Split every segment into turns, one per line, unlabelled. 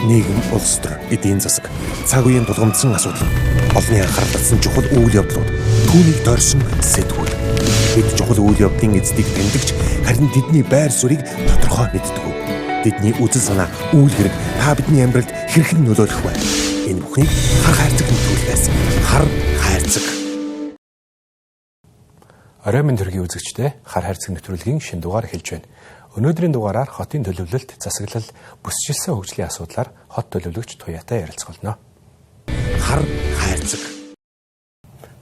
нийгэм, улс төр, эдийн засаг, цаг үеийн тулгамдсан асуудал, олонний анхаарал татсан чухал үйл явдлууд, түүнийг дорсон сэтгүүл. Бид чухал үйл явдлын эздийг тэмдэгч, харин тэдний байр суурийг тодорхой мэддэг. Тэдний үзэл санаа, үйл хэрэг та бидний амьдралд хэрхэн нөлөөлөх вэ? Энэ бүхнийг хар хайрцаг нэвтрүүлгээс хар хайрцаг.
Орой минь төргийн үзэгчдээ хар хайрцаг нэвтрүүлгийн шинэ дугаар эхэлж байна. Өнөөдрийн дугаараар хотын төлөвлөлт, засаглал, бүсчилсэн хөгжлийн асуудлаар хот төлөвлөгч Туяатай ярилцах болно.
Хар хайрцаг.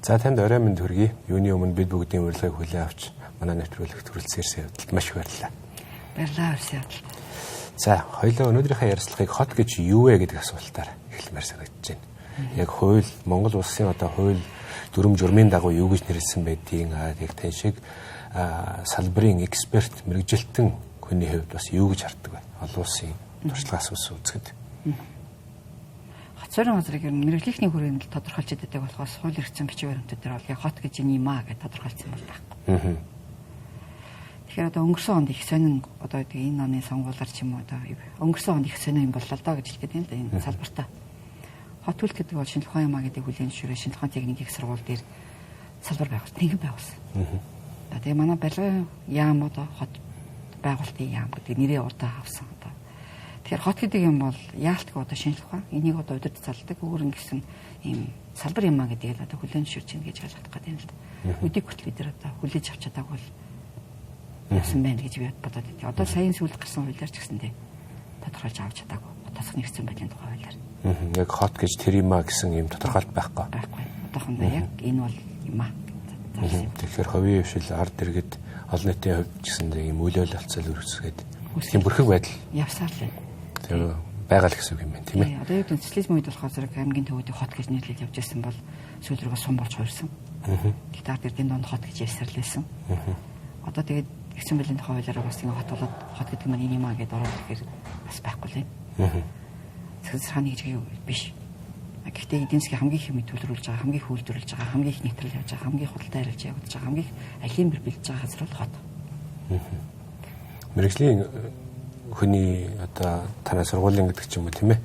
За танд орой минь төргийн юуны өмнө бид бүгдийн урилгыг хүлээн авч манай нэвтрүүлэгт хүрэлцээрсэн явдалд маш их баярлалаа.
Баярлалаа өрсөд.
За хоёулаа өнөөдрийнхээ ярилцлагыг хот гэж юу вэ гэдэг асуултаар эхлэмээр санагдаж байна. Яг хууль, Монгол улсын одоо хууль дүрм журмын дагуу юу гэж нэрлсэн байдгийг яг тань шиг салбарын эксперт мэрэгжилтэн хүний хувьд бас юу гэж харддаг вэ? Олон улсын туршлагаас үзэхэд.
Хотцорын газрыг мэрэгжлийн хүрээнд тодорхойлж өгдөг болохоос хууль эрхцэн бичиг баримтууд дээр бол яг хот гэж юм аа гэж тодорхойлсон бол байхгүй. Тэгэхээр одоо өнгөрсөн онд их сонин одоо энэ оны сонгуулиар ч юм уу одоо өнгөрсөн онд их сонин юм боллоо доо гэж хэлгээд байна л да энэ салбартаа. Хот төлөлт гэдэг бол шинжлэх ухааны яамаа гэдэг хүлээн зөвшөөрөө шинжлэх ухааны техникийн их сургууль дээр салбар байгуулсан, тэнгэн байгуулсан. Тэгээ манай барилгын яам одоо хот байгуулалтын яам гэдэг нэрээ удаа авсан одоо. Тэгэхээр хот гэдэг юм бол яалтгүй одоо шинжлэх ухаан энийг одоо удирд залдаг өөр ингэсэн ийм салбар юмаа гэдгийг л одоо хүлээн зөвшөөрч ийн гэж ойлгох гэдэг юм л да. Өдийг хүртэл бид нар одоо хүлээж авч чадаагүй л яасан байна гэж би бодоод байна. Одоо саяын сүүлд гарсан хуулиар ч гэсэндээ тодорхойлж авч чадаагүй. Тосгон нэгсэн байдлын тухай хуулиар.
Яг хот гэж тэр юмаа гэсэн юм тодорхойлт байхгүй.
Байхгүй. Одоохондоо яг энэ бол юмаа.
Тэгэхээр хувийн хвшил ард иргэд олон нийтийн хувьд ч гэсэндээ ийм үйл явдлцал үргэлжлээд тийм бүрхэг байдал
явсаар л байна.
Тэр байгаа л гэсэн юм байна тийм ээ.
Одоо яг социализм үед болохоор зэрэг аймгийн төвүүдийг хот гэж нэрлэж явж байсан бол сүүл рүүгээ сум болж хуурсан. Гэхдээ ард иргэдийн донд хот гэж ярьсаар л байсан. Одоо тэгээд ихсэн байлийн тухай хуулиараа бас ингэ хот болоод хот гэдэг нь энэ юмаа гэдээ ороод ирэхээр бас байхгүй л юм. Цэцэрхааны гэж биш. Гэхдээ эдийн засгийн хамгийн их юм төлрүүлж байгаа, хамгийн хүүлдүүлж байгаа, хамгийн их нэвтрэл явж байгаа, хамгийн худалдаа арилж явж байгаа, хамгийн их алим бэр бэлдэж байгаа газар бол хот.
Мэргэжлийн хүний одоо танай сургуулийн гэдэг ч юм уу тийм ээ.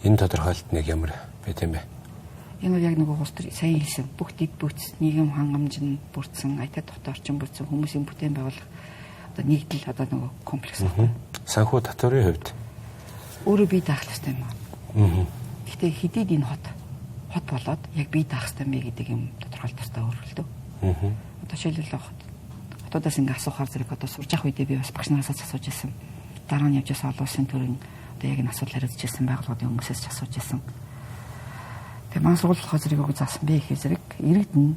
Энэ тодорхойлолт нэг ямар бэ тийм ээ.
Энэ бол яг нэг уус төр сайн хэлсэн. Бүх дэд бүтц, нийгэм хангамж нь бүрдсэн, аятад дотор орчин бүрдсэн хүмүүсийн бүтээн байгуулах одоо нэгдэл одоо нэг комплекс байна.
Санхүү татварын хувьд
өөрөө бие даах хэрэгтэй юм. Гэхдээ хэдийд энэ хот болоод яг бие даах хэрэгтэй мэй гэдэг юм тодорхойлт тустай өөрчлөлтөө. Одоо жишээлбэл хотоодоос ингэ асуухаар зэрэг одоо сурж явах үедээ би бас багш нараас асууж байсан. Дараа нь явж байгаа олон улсын төрийн одоо яг энэ асуудал хариуцж ирсэн байгууллагын хүмүүсээс ч асууж байсан. Тэгээ маань сургууль болохоор зэрэг үг заасан бэ гэхээр зэрэг иргэдэн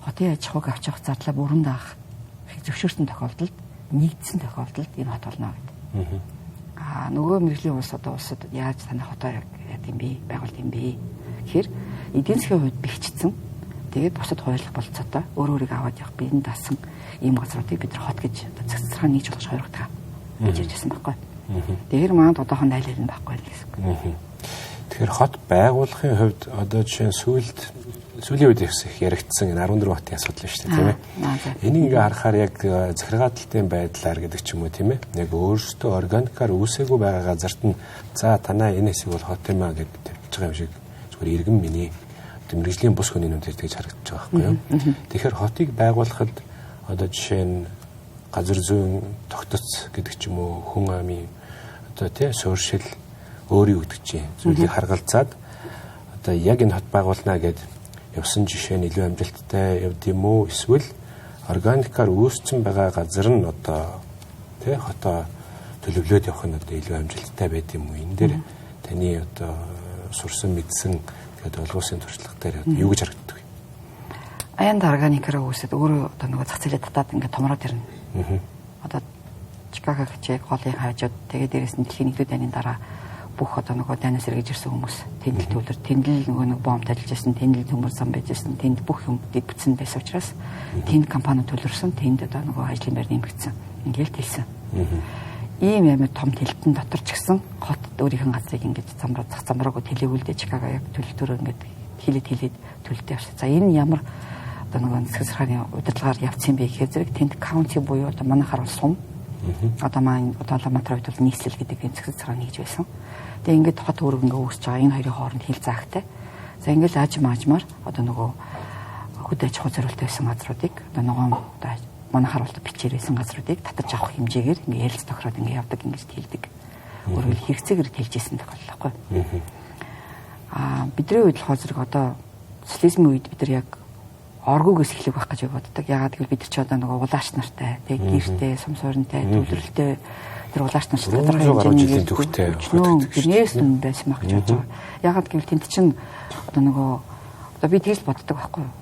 хотын аж ахуйг авч явах зардлаа бүрэн даах зөвшөөрсөн тохиолдолд нэгдсэн тохиолдолд энэ хот болно гэдэг. Нөгөө мэргэжлийн улсад яаж танай хотоо яа гэм бэ? Байгуулт юм бэ? Тэгэхээр эдийн засгийн хувьд бэхжсэн. Тэгээд бусад хууль болцоотой өөрөөрийг аваад явах биеийн даасан ийм газруудыг бид нар хот гэж цэцэрхаа нийж болгож хойлогдох гэж ярьжсэн байхгүй. Тэгэхээр маань одоохон айлал нь байхгүй гэсэн үг.
Тэгэхээр хот байгуулахын хувьд одоо жишээ нь сүүлийн үед их яригдсан энэ 14 хотын асуудал шүү дээ тийм ээ. Энийг ингээ харахаар яг захиргаалтын байдлаар гэдэг ч юм уу тийм ээ. Яг өөрсдөө органикаар үүсээгүй байгаа газарт нь за танаа энэ хэсэг бол хот юм аа гэдэг тавьж байгаа юм шиг зүгээр иргэн миний мэргэжлийн бус хүний нүдээр тэгж харагдаж байгаа байхгүй юу. Тэгэхээр хотыг байгуулахад одоо жишээ нь газар зүйн тогтоц гэдэг ч юм уу хүн амын одоо тийм суурьшил өөрийн өгдөг чинь зүйлийг харгалзаад одоо яг энэ хот байгуулнаа гэд явсан жишээ нь илүү амжилттай явд юм уу эсвэл органикаар үүссэн байгаа газар нь одоо тий хотоо төлөвлөөд явах нь одоо илүү амжилттай байд юм уу энэ дээр таны одоо сурсан мэдсэн тэгээд олгуусын туршлагатаар юу гэж харагддаг вэ?
Аянд органикаар үүсэд өөрөө одоо нөгөө зах зээлээ татаад ингээд томроод ирнэ. Одоо Чикаго гэж голын хажууд тэгээд дээрэс нь дэлхийн нэгдүгээр дайны дараа бүх одоо нөгөө дайнаас эргэж ирсэн хүмүүс тэнд төлөр тэндл нөгөө нэг бомб ажиллаж байсан тэндл төмөр зам байж байсан тэнд бүх юм дэд бүтсэн байсан учраас тэнд компани төлөрсөн тэнд одоо нөгөө ажлын байр нэмэгдсэн ингээл хэлсэн. Ийм ямар том тэлтэн дотор ч гэсэн хот өөрийнх нь газрыг ингэж зах замраагүй тэлээгүүлдэ Чикаго яг төлөлтөөр ингэж хилээд төлөлтөө явсан. За энэ ямар одоо нөгөө цэцэрхааны удирдлагаар явцсан бэ гэхээр зэрэг тэнд каунти буюу одоо манайхаар бол сум одоо маань одоо Ламатраа үед бол нийслэл гэдэг энэ цэцэрхааны хийж байсан. Тэгээ ингээд хот өөрөг ингээ үүсэж байгаа энэ хоёрын хооронд хил заагтай. За ингээд аажмаар одоо нөгөө хөдөө аж ахуй зориултаа байсан газруудыг одоо ногоон манай харуултад бичээр байсан газруудыг татаж авах хэмжээгээр ингээ ярилц тохироод ингээ явдаг ингэж хэлдэг. Өөрөөр хэрэгцээгээр хэлжсэн тохиолдол байхгүй. Бидний үед болохоор зэрэг одоо социализмын үед бид нар яг оргуугээс эхлэх байх гэж боддог. Ягаад гэвэл бид нар ч одоо нөгөө улаач нартай, тэг гэртэй, сумсуурнтай, төвлөрөлтэй тэр улаач нар тодорхой хэмжээний төвхтэй гэрнээс нь байсан байх гэж бодож байгаа. Ягаад гэвэл тэнд чинь одоо нөгөө одоо би тэгж боддог байхгүй юу?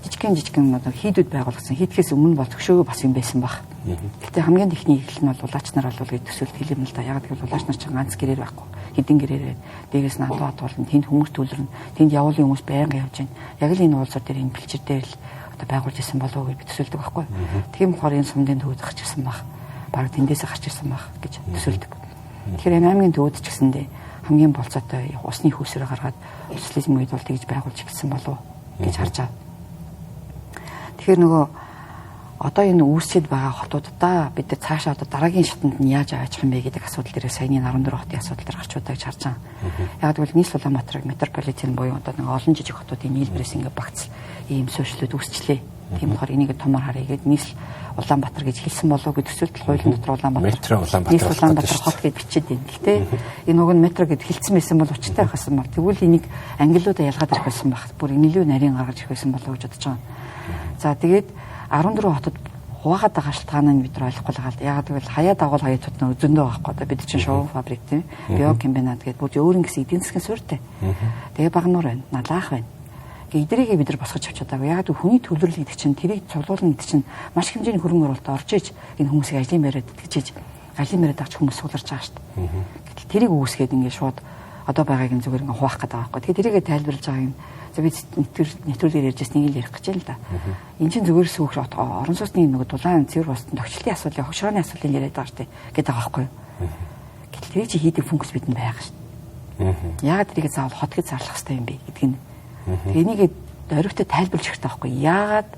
Жижигхэн одоо хийдүүд байгуулсан. Хийдгээс өмнө бол төгшөөгөө бас юм байсан баг. Гэхдээ хамгийн ихний эхлэл нь бол улаач нар бол гэж төсөөлт хэлэм л да. Ягаад гэвэл улаач нар чинь ганц гэрээр байхгүй. Хэдэн гэрээрээ дээрээс нь алуу атуулна. Тэнд хүмүүс төлөрнө. Тэнд явуулын хүмүүс байнга явж байна. Яг л энэ уулзууд дээр энэ бэлчээр дээр л одоо байгуулж исэн болов уу гэж би төсөөлдөг байхгүй. Тийм болохоор энэ сумдын төвд гарч ирсэн баг. Бараг тэндээсээ гарч ирсэн баг гэж төсөөлдөг. Тэгэхээр энэ аймгийн төвд ч гэсэндээ хамгийн болцоотой усны хөөсөөрөө гаргаад социализм үед бол тэгж байгуулж ирсэн болов гэж харж байгаа. Тэгэхээр нөгөө одоо энэ үүсчихэд байгаа хотуудаа бид нар цаашаа одоо дараагийн шатанд нь яаж аваачих юм бэ гэдэг асуудал дээр саяны 14 хотын асуудал дээр гарч удаа гэж харж байгаа. Яг гэвэл нийслэл Улаанбаатарыг метрополитен буюу одоо нэг олон жижиг хотуудын нийлбэрээс ингээ багц ийм сошиалууд үүсчлээ. Тийм болохоор энийг томор харъя гэд нийслэл Улаанбаатар гэж хэлсэн болов уу гэдэг төсөөлт хуулийн дотор Улаанбаатар хот гэж бичээд байна л дээ. Энэ уг нь метро гэд хэлсэн байсан бол учиртай байхсан бол тэгвэл энийг ангиллуудаа ялгаад ирэх байсан байх. Бүр нэлээд нарийн гаргаж ирэх байсан болов уу гэж бодож байгаа. За тэгээд 14 хотод хуваагаад байгаа шалтгаан нь бид нар ойлгохгүй байгаа л. Ягаад гэвэл хаяа дагуул хаяатууд нь зөндөө байхгүй. Одоо бид чинь шоу фабрик тийм биокомбинат гэдэг бүр өөр ингэсэн эдийн засгийн суурьтай. Тэгээ багнуур байна, налаах байна. Эдрийг бид нар босгож авч чадаагүй. Ягаад гэвэл хүний төлөвлөл гэдэг чинь тэрийг цуглуулна гэдэг чинь маш их хэмжээний хөрөнгө оруулалт орж иж энэ хүмүүсийг ажлын байраад итгэжиж ажлын байраад авч хүмүүс сууларч байгаа шүү дээ. Гэтэл тэрийг үүсгээд ингээд шууд одоо байгааг нь зүгээр ингээд хуваах гэдэг байгаа байхгүй. Тэгээ тэрийгэ тайлбарлаж байгаа юм. За бид нэвтрүүлгээр ярьж нэг л ярих гэж байна л да. Энд чинь зүгээр сүүх орон сууцны нөгөө дулаан цэвэр босton тогтчлын асуудлын хогшрооны асуудлыг яриад байгаа шүү дээ. Гэдэг байгаа байхгүй. Гэтэл тэрийг чи хийдэг функц бидэнд байгаа шүү дээ. Яагаад тэрийг заавал хот гэж зарлах хэрэгтэй юм бэ гэдэг нь. Тэгээ энийг дөрөвтэй тайлбарлаж хэрэгтэй байхгүй. Яагаад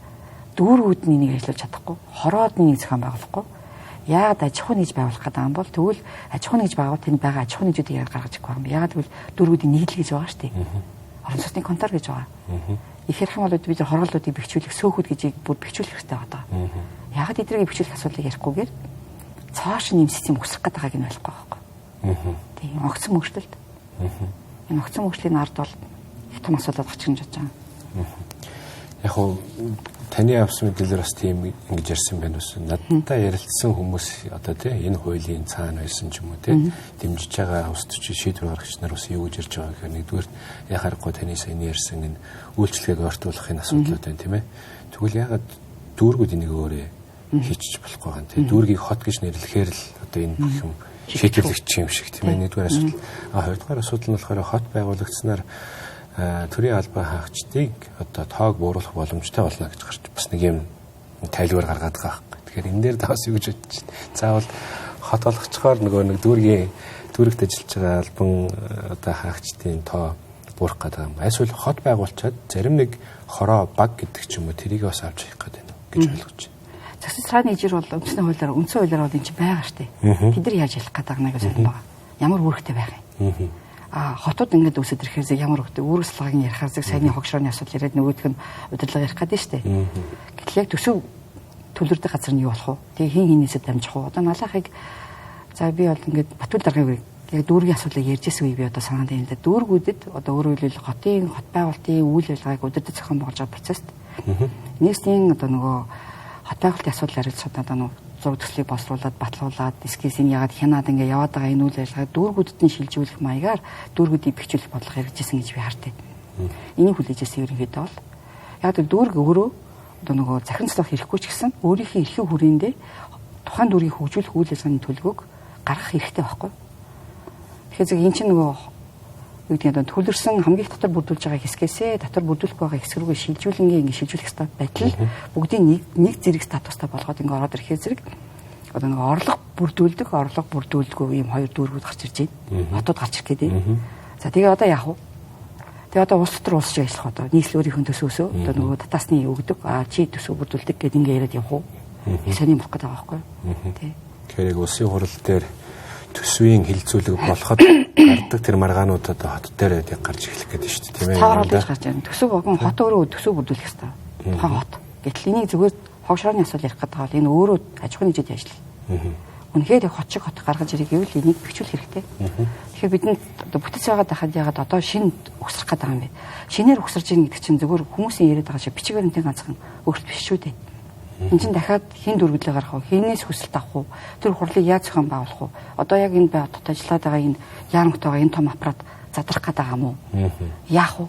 дүүргүүд нь энийг ажиллуулж чадахгүй, хороод нэг зохион байгуулахгүй. Яагаад аж ахуй нэгж байгуулах гэдэг юм бол тэгвэл аж ахуй нэгж байгуул тэнд байгаа аж ахуй нэгжүүдийг яг гаргаж өгөх юм. Яагаад гэвэл дүүргүүдийн нийтлэл гэж байгаа шүү дээ. Орон сууцны контор гэж байгаа. Их ярих юм бол бид хорголуудыг бэхжүүлэх, сөөхүүд гэж бүр бэхжүүлэх хэрэгтэй байгаа. Яагаад эдрийг бэхжүүлэх асуудлыг ярихгүйгээр цааш нэм систем өсөх гэдэг байгааг нь ойлгохгүй байхгүй. Тийм огцон мөрчлөлт. Энэ огцон мөрчлийн ард бол их том асуудал гарч ирж байгаа.
Яг хоо таны авсан мэдээлэлээр бас тийм ингэж ярьсан байна ус. Надтай ярилцсан хүмүүс одоо тийм энэ хуулийн цаана байсан ч юм уу тийм дэмжиж байгаа ус төч шийдвэр гаргагч нар бас юу гэж ярьж байгаа гэхээр нэгдүгээр яхахгүй таны сайн ярьсан энэ үйлчлэгийг ойртуулахын асуудлууд байна тийм ээ. Тэгвэл ягаад дүүргүүд энийг өөрөө хийчих болохгүй байгаа юм тийм. Дүүргийг хот гэж нэрлэхээр л одоо энэ юм шийдвэрлэгч юм шиг тийм ээ. Нэгдүгээр асуудал. Хоёрдугаар асуудал нь болохоор хот байгуулагдсанаар төрийн албан хаагчдыг одоо тоог бууруулах боломжтой болно гэж гарч бас нэг юм тайлбар гаргаад байгаа хэрэг. Тэгэхээр энэ дээр давс юу гэж бодож байна. Заавал хот болгочхоор нөгөө нэг дүүрэгт ажиллаж байгаа албан одоо хаагчдын тоо буурах гэдэг юм. Эсвэл хот байгуулчаад зарим нэг хороо баг гэдэг ч юм уу тэрийг бас авч явах гэдэг юм гэж ойлгож байна.
Засгийн цааны ижир бол үндсэн хуулиар бол энэ чинь байгаа штэ. Бид нар яаж ялах гэдэг нэг зүйл байгаа. Ямар үүрэгтэй байх юм. Хотод ингээд үсэд ирэхээр ямар хөвтэй үүргэслагын ярихаар саяны хогшрооны асуудал яриад нөгөөх нь удирдлага ярих гэдэг шүү дээ. Гэтэл яг төсөв төлөрдөг газар нь юу болох вэ? Тэгээ хин хинээсээ дамжих уу? Одоо налахыг за би бол ингээд Батүл даргыг яг дүүргийн асуудлыг ярьжсэн үе би одоо санаанд байна л да. Дүүргүүдэд одоо өөрөөр хэлбэл хот байгуулалтын үйл ажиллагааг удирдах зохион байгуулж байгаа процесс. Нийслэлийн одоо нөгөө хот байгуулалтын асуудал ярилцсад одоо нөгөө зураг төслийг босруулад батлуулад эскиз энэ ягаад хянаад ингээ яваад байгаа энэ үйл ажиллагааг дүүргүүдэд нь шилжүүлэх маягаар дүүргүүдийг бэхжүүлэх бодлого хэрэгжижсэн гэж би харддаг. Энийг хүлээжсэн ерөнхийдөө бол яг л дүүрг өөрөө одоо нөгөө захиран цэцлэх хэрэггүй ч гэсэн өөрийнхөө эрхийн хүрээндээ тухайн дүүргийг хөгжүүлэх үйл ажиллагааны төлөвөг гаргах хэрэгтэй байхгүй. Тэгэхээр энэ чинь нөгөө юу гэдэг нь төлөрсөн хамгийн дотор бүрдүүлж байгаа хэсгээсээ дотор бүрдүүлэх байгаа хэсэг рүүгээ шилжүүлэнгээ ингэ шилжүүлэх стат байтал бүгдийн нэг зэрэг статустай болгоод ингэ ороод ирэхээр зэрэг одоо нэг орлого бүрдүүлдэггүй ийм хоёр дүүргүүд гарч ирж байна. Хотод гарч ирэх гэдэг. За тэгээ одоо яах вэ? Тэгээ одоо улс дотор улс шиг ажиллах одоо нийслэл өөрийнхөө төсөөсөө одоо нөгөө татаасны өгдөг чи төсөө бүрдүүлдэг гэдэг ингэ яриад явах уу? Их сони болох гэдэг байгаа байхгүй юу? Тий.
Тэгэхээр яг улсын хурал дээр төсвийн хилцүүлэг болоход гардаг тэр маргаанууд одоо хот дээр яг гарч эхлэх гэдэг шүү дээ тийм ээ.
Цаарал гэж гарч ирнэ. Төсөв огон хот өөрөө төсөв бүрдүүлэх хэрэгтэй. Тухайн хот. Гэтэл энийг зүгээр хогшрооны асуудал ярих гэдэг бол энэ өөрөө аж ахуйн нэгжид ажиллана. Үнэхээр хот шиг хот гаргаж ирэх гэвэл энийг бэхжүүлэх хэрэгтэй. Тэгэхээр бидэнд одоо бүтэц байгаад байхад ягаад одоо шинэ угсрах гэдэг юм бэ? Шинээр угсарж ийн гэдэг чинь зүгээр хүмүүсийн яриад байгаа шиг бичиг баримтын ганцхан өөрчлөлт биш шүү дээ. Энд чинь дахиад хин дүрвэлээ гарах уу? Хинээс хүсэлт авах уу? Тэр хурлыг яаж зохион байгуулах уу? Одоо яг энэ хотод ажиллаад байгаа энэ яарамтайгаа энэ том аппарат задрах гэдэг юм уу? Яах вэ?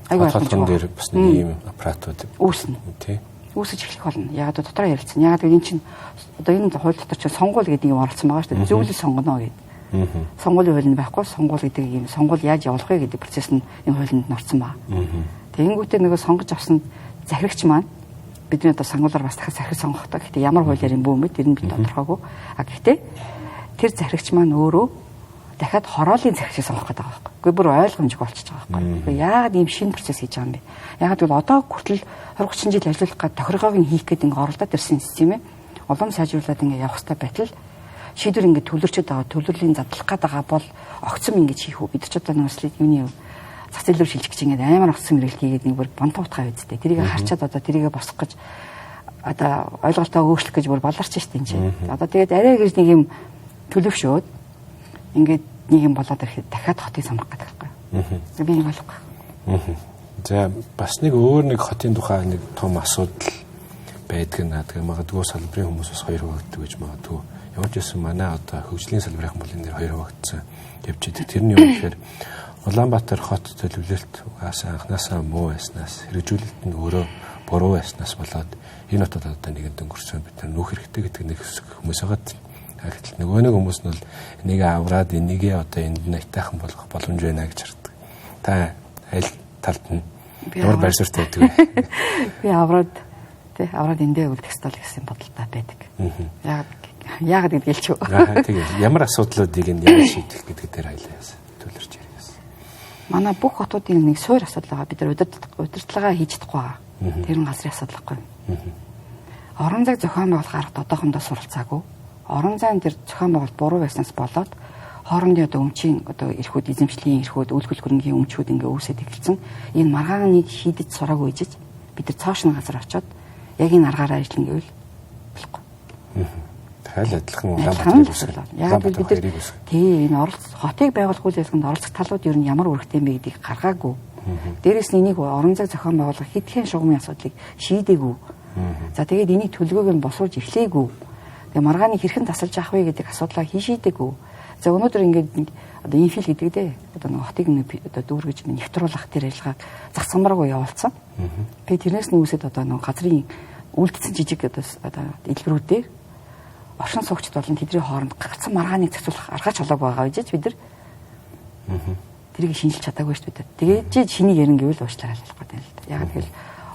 Айгүй
ойлгомжтой дээр бас нэг ийм аппаратууд
үүснэ.
Тий.
Үүсэж эхлэх болно. Яг одоо дотроо ярилцсан. Яг энэ чинь одоо энэ хууль дотор чинь сонгуул гэдэг юм оролцсон байгаа шүү дээ. Зөвлөл сонгоно гэдэг. Сонгуулийн хууль нь байхгүй сонгуул гэдэг юм. Сонгуул яаж явуулах вэ гэдэг процесс нь энэ хуулинд орсон байгаа. Тэгэнгүүтээ нөгөө сонгож авсан захирагч маань бидний одоо сонгуулиар бас дахиад захираг сонгохдоо. Гэхдээ ямар хуулиар юм бүү мэд тэр нь бид тодорхойгүй. А гэхдээ тэр захирагч маань өөрөө дахиад хороолын захирагчийг сонгох гэдэг байгаа байхгүй. Үгүй бүр ойлгомжгүй болчихж байгаа байхгүй. Яагаад ийм шинэ процесс хийж байгаа юм бэ? Яагаад гэвэл одоо хүртэл 20-30 жил ажиллах гад тохиргоог нь хийх гэдэг ингээ оролдоод ирсэн систем ээ. Улам сайжруулад ингээ явах хэрэгтэй байтал шийдвэр ингээ төвлөрчөд байгаа төвлөрлийн задлах гээд байгаа бол огцом ингээ хийх үү? Бид ч одоо нэг юуны зах зээл рүү шилжих гэж ингээ амар огцом мэрэгт хийгээд нэг бүр бонтоо утгаа үздэй. Тэрийг харчаад одоо тэрийг босгох гэж одоо ойлголтоо өөрчлөх гэж бүр болорч штэ энэ чинь. Одоо тэгээд арай гэж нэг юм төлөвшөөд ингээд нэг юм болоод ирэхэд дахиад хотыг сонгох гэдэг байхгүй. Би нэг ойлгохгүй.
За бас нэг өөр нэг хотын тухай нэг том асуудал байдаг наадаг. Магадгүй салбарын хүмүүс бас хоёр хуваагддаг гэж магадгүй. Ямар ч байсан манай одоо хөгжлийн салбарын хүмүүс нэр хоёр хуваагдсан явж идэг. Тэрний юм гэхээр Улаанбаатар хот төлөвлөлт угаасаа анханасаа муу байснаас хэрэгжүүлэлт нь өөрөө буруу байснаас болоод энэ хотод одоо нэгэн өнгөрсөн бид нар нүүх хэрэгтэй гэдэг нэг хүмүүс байгаад гэтэл нөгөө нэг хүмүүс нь бол энийг авраад энийгээ одоо энд нь айтайхан болгох боломж байна гэж хардаг. Та аль талд нь ямар байр суурьтай байдаг вэ?
Би авраад эндээ үлдэх ёстой л гэсэн бодолтой байдаг. Яагаад гэдгийг ч юу.
Тэгээ ямар асуудлуудыг нь яаж шийдэх гэдэг дээр хайлаас төлөрч яриас.
Манай бүх хотуудын нэг суур асуудал байгаа. Бид нар удирдлагаа хийж чадахгүй байгаа. Тэр нь газрын асуудал байхгүй. Орон зай зохион байгуулах арга одоохондоо суралцаагүй. Орон зайн дээр зохион байгуулалт буруу байснаас болоод хоорондын одоо өмчийн одоо эрхүүд эзэмшлийн эрхүүд үйлчлэл хөрөнгийн өмчүүд ингээ үүсээд эхэлсэн. Энэ маргааныг шийдэж сураагүй ижиж бид нар цааш нь газар очоод яг энэ аргаараа ажиллана гэвэл болохгүй.
Хайл адилхан Улаанбаатар үсгэл.
Яг бид нар тий энэ хотыг байгуулах үйл ажиллагаанд оролцох талууд ер нь ямар үүрэгтэй юм бэ гэдгийг гаргаагүй. Дээрээс нь энийг орон зай зохион байгуулах хэдхэн шугамын асуудлыг шийдээгүй. За тэгээд энийг төлөвлөгөөг нь босруулж эхлэегүй. Тэгээ маргааныг хэрхэн тасалж авах вэ гэдэг асуудлаа шийдээгүй. За өнөөдөр ингээд одоо инфил гэдэг дээ. Одоо нэг хотыг одоо дүүргэж нэвтрүүлэх тэр ажиллагааг зах самбараагүй явуулсан. Тэгээ тэрнээс нь үүсээд одоо нэг газрын үлдсэн жижиг одоо дэлгэрүүдээр оршин суугчд болон тэдний хооронд гацсан маргааныг зохицуулах аргач олоог байгаа гэж бид нар тэрийг шинжилж чадаагүй шүү дээ. Тэгээд шинийг ярин гэвэл уучлаарай хэлэх гэдэг юм л да. Яг тэгэл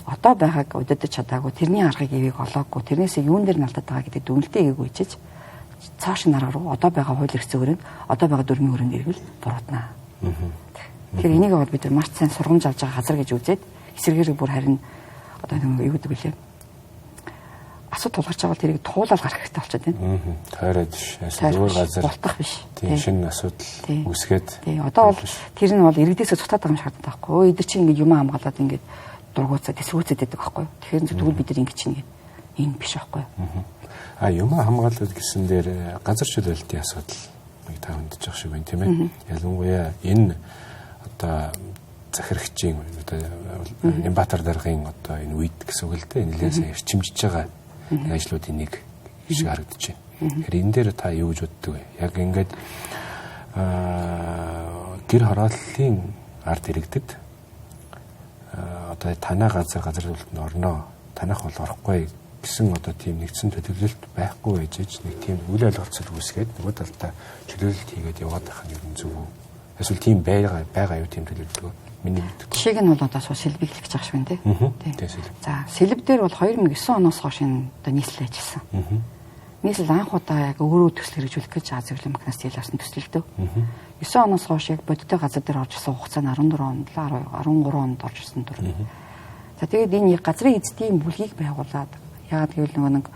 одоо байгааг удирдах чадаагүй тэрний аргыг ивийг олоогүй тэрнээсээ юун дээр алдаад байгаа гэдэг дүнэлтээ ийг үйчиж цааш нараа руу одоо байгаа хууль эрх зүйн одоо байгаа дүрмийн өрөөнд ирвэл бурууднаа. Тэгэхээр энийг бол бид нар маш сайн сургамж авч байгаа газар гэж үзээд эсэргээрээ бүр харин одоо нэг юу гэдэг вүлээ асуудал тулгарч байгаа тэрийг туулаад гарах хэрэгтэй болчиход байна.
Тойроод биш. Зүгээр газар
болтох биш.
Тийм шинэ асуудал үүсгээд.
Тийм одоо бол тэр нь бол иргэдээсээ цутаад байгаа юм шиг харагдаад байхгүй. Өө эдгээр чинь ингэ юм хамгаалаад ингэ дургуцаа тэсрүүцээд байдаг байхгүй. Тэгэхээр тэгвэл бид нар ингэ чинь энэ биш байхгүй.
Юм хамгаалалт гэсэн дээр газар чөлөөлтийн асуудал нэг та хүндэж байгаа шиг байна тийм ээ. Ялангуяа энэ одоо захирагчийн одоо Нямбатар даргын одоо энэ үед гэсэн үг л дээ. Нэлээс эрчимжиж байгаа ажлуудын нэг шиг харагдаж байна. Тэгэхээр энэ дээр та юу гэж боддог вэ? Яг ингээд гэр хорооллын ард иргэдэд одоо танаа газар төлөлтөнд орноо, танах бол орохгүй гэсэн одоо тийм нэгдсэн төлөвлөлт байхгүй байж нэг тийм үйл ойлголцол үүсгээд нөгөө талдаа чөлөөлөлт хийгээд яваад байх нь юу зөв үү? Эсвэл тийм байгаа юу тийм төлөвлөлт? Миний мэддэг.
Жишээг нь бол одоо сэлбийг хэлж байгаа шүү дээ. Тийм. За сэлб дээр бол 2009 оноос хойш одоо нийслэл ажилласан. Нийслэл анх удаа яг өөрөө төсөл хэрэгжүүлэх гэж зөвлөм механизм хийлгсэн төсөлдөө. 9 оноос хойш яг бодиттой газар дээр орж ирсэн хугацаа нь 14 онд 13 онд орж ирсэн дүр. За тэгээд энэ газрын эзэдийн бүлгийг байгуулад яагаад гэвэл нэг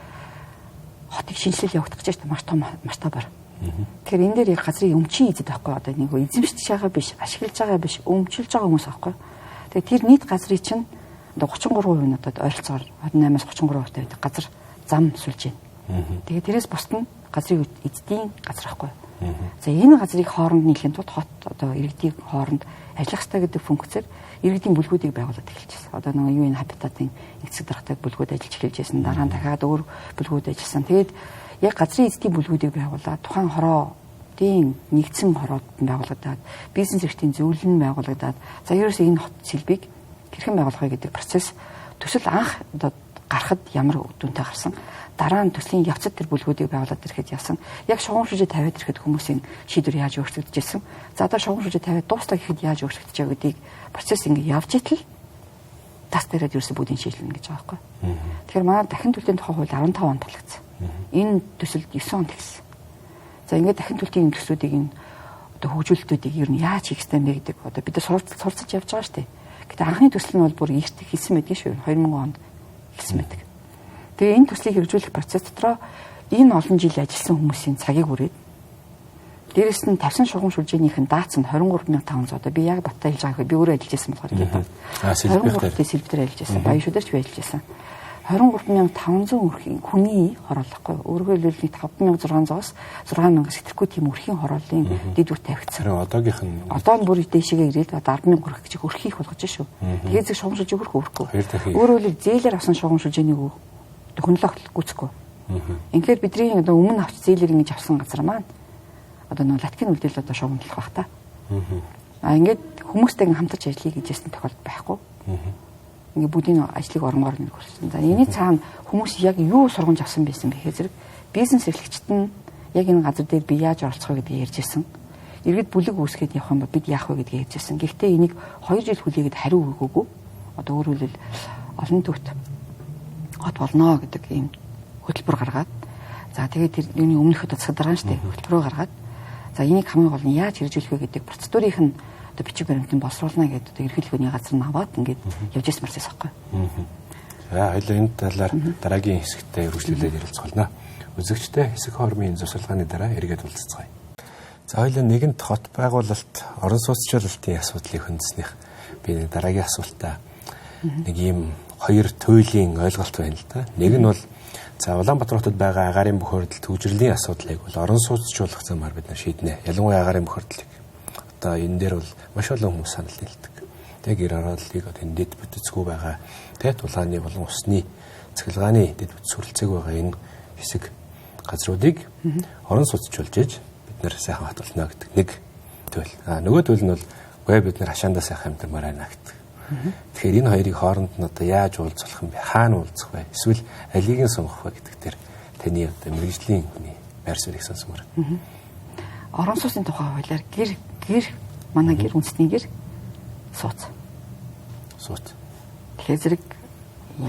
хотыг шинжилэл явагдах гэж байна маш том масштабаар. Тэгэхээр энэ дээр яг газрын өмчийн эзэд байхгүй одоо нэг эзэмшиж байгаа биш, ашиглаж байгаа биш, өмчилж байгаа хүмүүс байхгүй. Тэгээ тэр нийт газрын чинь одоо 33% нь одоо ойролцоогоор 28-аас 33% байдаг газар зам сүлж байна. Тэгээ тэрээс бусд нь газрын эзэдийн газар байхгүй. За энэ газрыг хооронд нийлэхийн тулд хот одоо иргэдийн хооронд ажиллах хэрэгтэй гэдэг функцээр иргэдийн бүлгүүдийг байгуулад эхэлж байна. Одоо нэг юу энэ хабитатын эцэг даргатай бүлгүүд ажиллаж эхэлж байсан. Дараа нь дахиад өөр бүлгүүд ажилласан. Тэгээд яг газрын эзэдийн бүлгүүдийг байгуулаад тухайн хороодын нэгдсэн хороод байгуулагдаад бизнес эрхтийн зөвлөл нь байгуулагдаад за ерөөсөө энэ хот сэлбийг хэрхэн байгуулах вэ гэдэг процесс төсөл анх одоо гарахад ямар үр дүнтэй гарсан. Дараа нь төслийн явцад тэр бүлгүүдийг байгуулад ирэхэд явсан. Яг шугам шүжээ тавиад ирэхэд хүмүүсийн шийдвэр яаж өөрчлөгдөж ирсэн. За одоо шугам шүжээ тавиад дуустал гэхэд яаж өөрчлөгдөж байгаа гэдгийг процесс ингэ явж итэл тас дээрээ ерөөсөө бүгдийг шийдлэнэ гэж байгаа байхгүй. Тэгэхээр манай дахин төлтийн тухай хууль 15 онд батлагдсан. Энэ төсөлд 9 онд тэгсэн. За ингээд дахин төлтийн төслүүдийг энэ одоо хөгжүүлэлтүүдийг ер нь яаж хийх ёстой бэ гэдэг одоо бид суралцаж явж байгаа шүү дээ. Гэтэ анхны төсөл нь бол бүр эрт хийсэн байдаг шүү. 2000 онд хийсэн байдаг. Тэгээ энэ төслийг хэрэгжүүлэх процесс дотроо энэ олон жил ажилласан хүмүүсийн цагийг үрээд дээрэс нь тавьсан шугам шүлжээнийх нь даац нь 23500 одоо би яг баттай хэлж байгаа хэрэг би өөрөө ажиллаж байсан болохоор гэдэг. 23-т сэлбэрээр ажиллаж байсан. Баяшуудаар ч ажиллаж байсан. 23500 хүний хороолохгүй. Өөрөөр хэлбэл 5600-аас 6000 сэтгэхгүй тийм өрхийн хорооллын дэд үр тавигдсан.
Одоогийнх нь
одоо нь бүр дэшигээ ирээд одоо 10,000 хүрэх гэж өрхийг болгож шүү. Тэгээд зөв шугам шүлжээ өрөхгүй. Өөрөөр хэлбэл зээлэр авсан шугам шүлжээнийг хөндлөх гүцэхгүй. Инхээр бидний одоо өмнө авч зээлэр ингэж авсан газар маань одоо нэг латикийн үлдээл одоо шугамлах бах та. Ингээд хүмүүстэйг хамтарч ажиллая гэж ясна тохиолдол байхгүй. Ингээд бүгдийн ажлыг оронгоор нэг хүрсэн. За энэний цаана хүмүүс яг юу сургамж авсан байсан бэ гэхээр зэрэг бизнес эрхлэгчид нь яг энэ газар дээр би яаж оролцох вэ гэдгийг ярьж ирсэн. Иргэд бүлэг үүсгээд явах юм бол бид яах вэ гэдгийг ярьж ирсэн. Гэхдээ энийг 2 жил хүлээгээд хариу өгөөгүй. Одоо өөрөөр хэлбэл олон төвт хот болно гэдэг ийм хөтөлбөр гаргаад за тэгээд тэр юуны өмнөх удаа цадаргаан штэ хөтөлбөрөө гаргаад за энийг хамгийн гол нь яаж хэрэгжүүлэх вэ гэдэг процедурыг нь одоо бичиг баримтанд боловсруулна гэдэг одоо ерөнхийлөгөөний газар нь аваад ингээд явж ирсэн процесс байхгүй.
За хоёул энэ талаар дараагийн хэсэгтээ үргэлжлүүлээд ярилцгаална. Үзэгчтэй хэсэг хормын зөвсөлгөөний дараа эргээд уулзцгаая. За хоёул нэгэнт хот байгуулалт орон сууцчлалтын асуудлыг хөндөснөх би дараагийн асуултаа нэг ийм хоёр туйлын ойлголт байна л да. Нэг нь бол за Улаанбаатар хотод байгаа агаарын бохирдол төвжирлийн асуудлыг бол орон сууцчлуулах замаар бид шийднэ. Ялангуяа агаарын бохирдлыг. Одоо энэ дээр бол маш олон хүмүүс санал нийлдэг. Тэг гэр оролдлыг одоо энэ дэд бүтцгүй байгаа. Тэг тулааны болон усны цахилгааны дэд бүтц сүрэлцээг байгаа энэ хэсэг газруудыг орон сууцчлуулж бид нэр сайхан хатуулна гэдэг нэг туйл. Нөгөө туйл нь бол үгүй бид нэр хашаандаа сайхан амьдмаар байна гэдэг. Тэгэхээр энэ хоёрыг хооронд нь одоо яаж уулзах юм бэ? Хаана уулзах вэ? Эсвэл алийг нь сонгох вэ гэдэг дээр таны одоо мэрэгжлийн хүний байр суурийг сонсомоор.
Орон сууцны тухай хуулиар гэр манай гэр үндэсний гэр сууц. Тэгэхээр зэрэг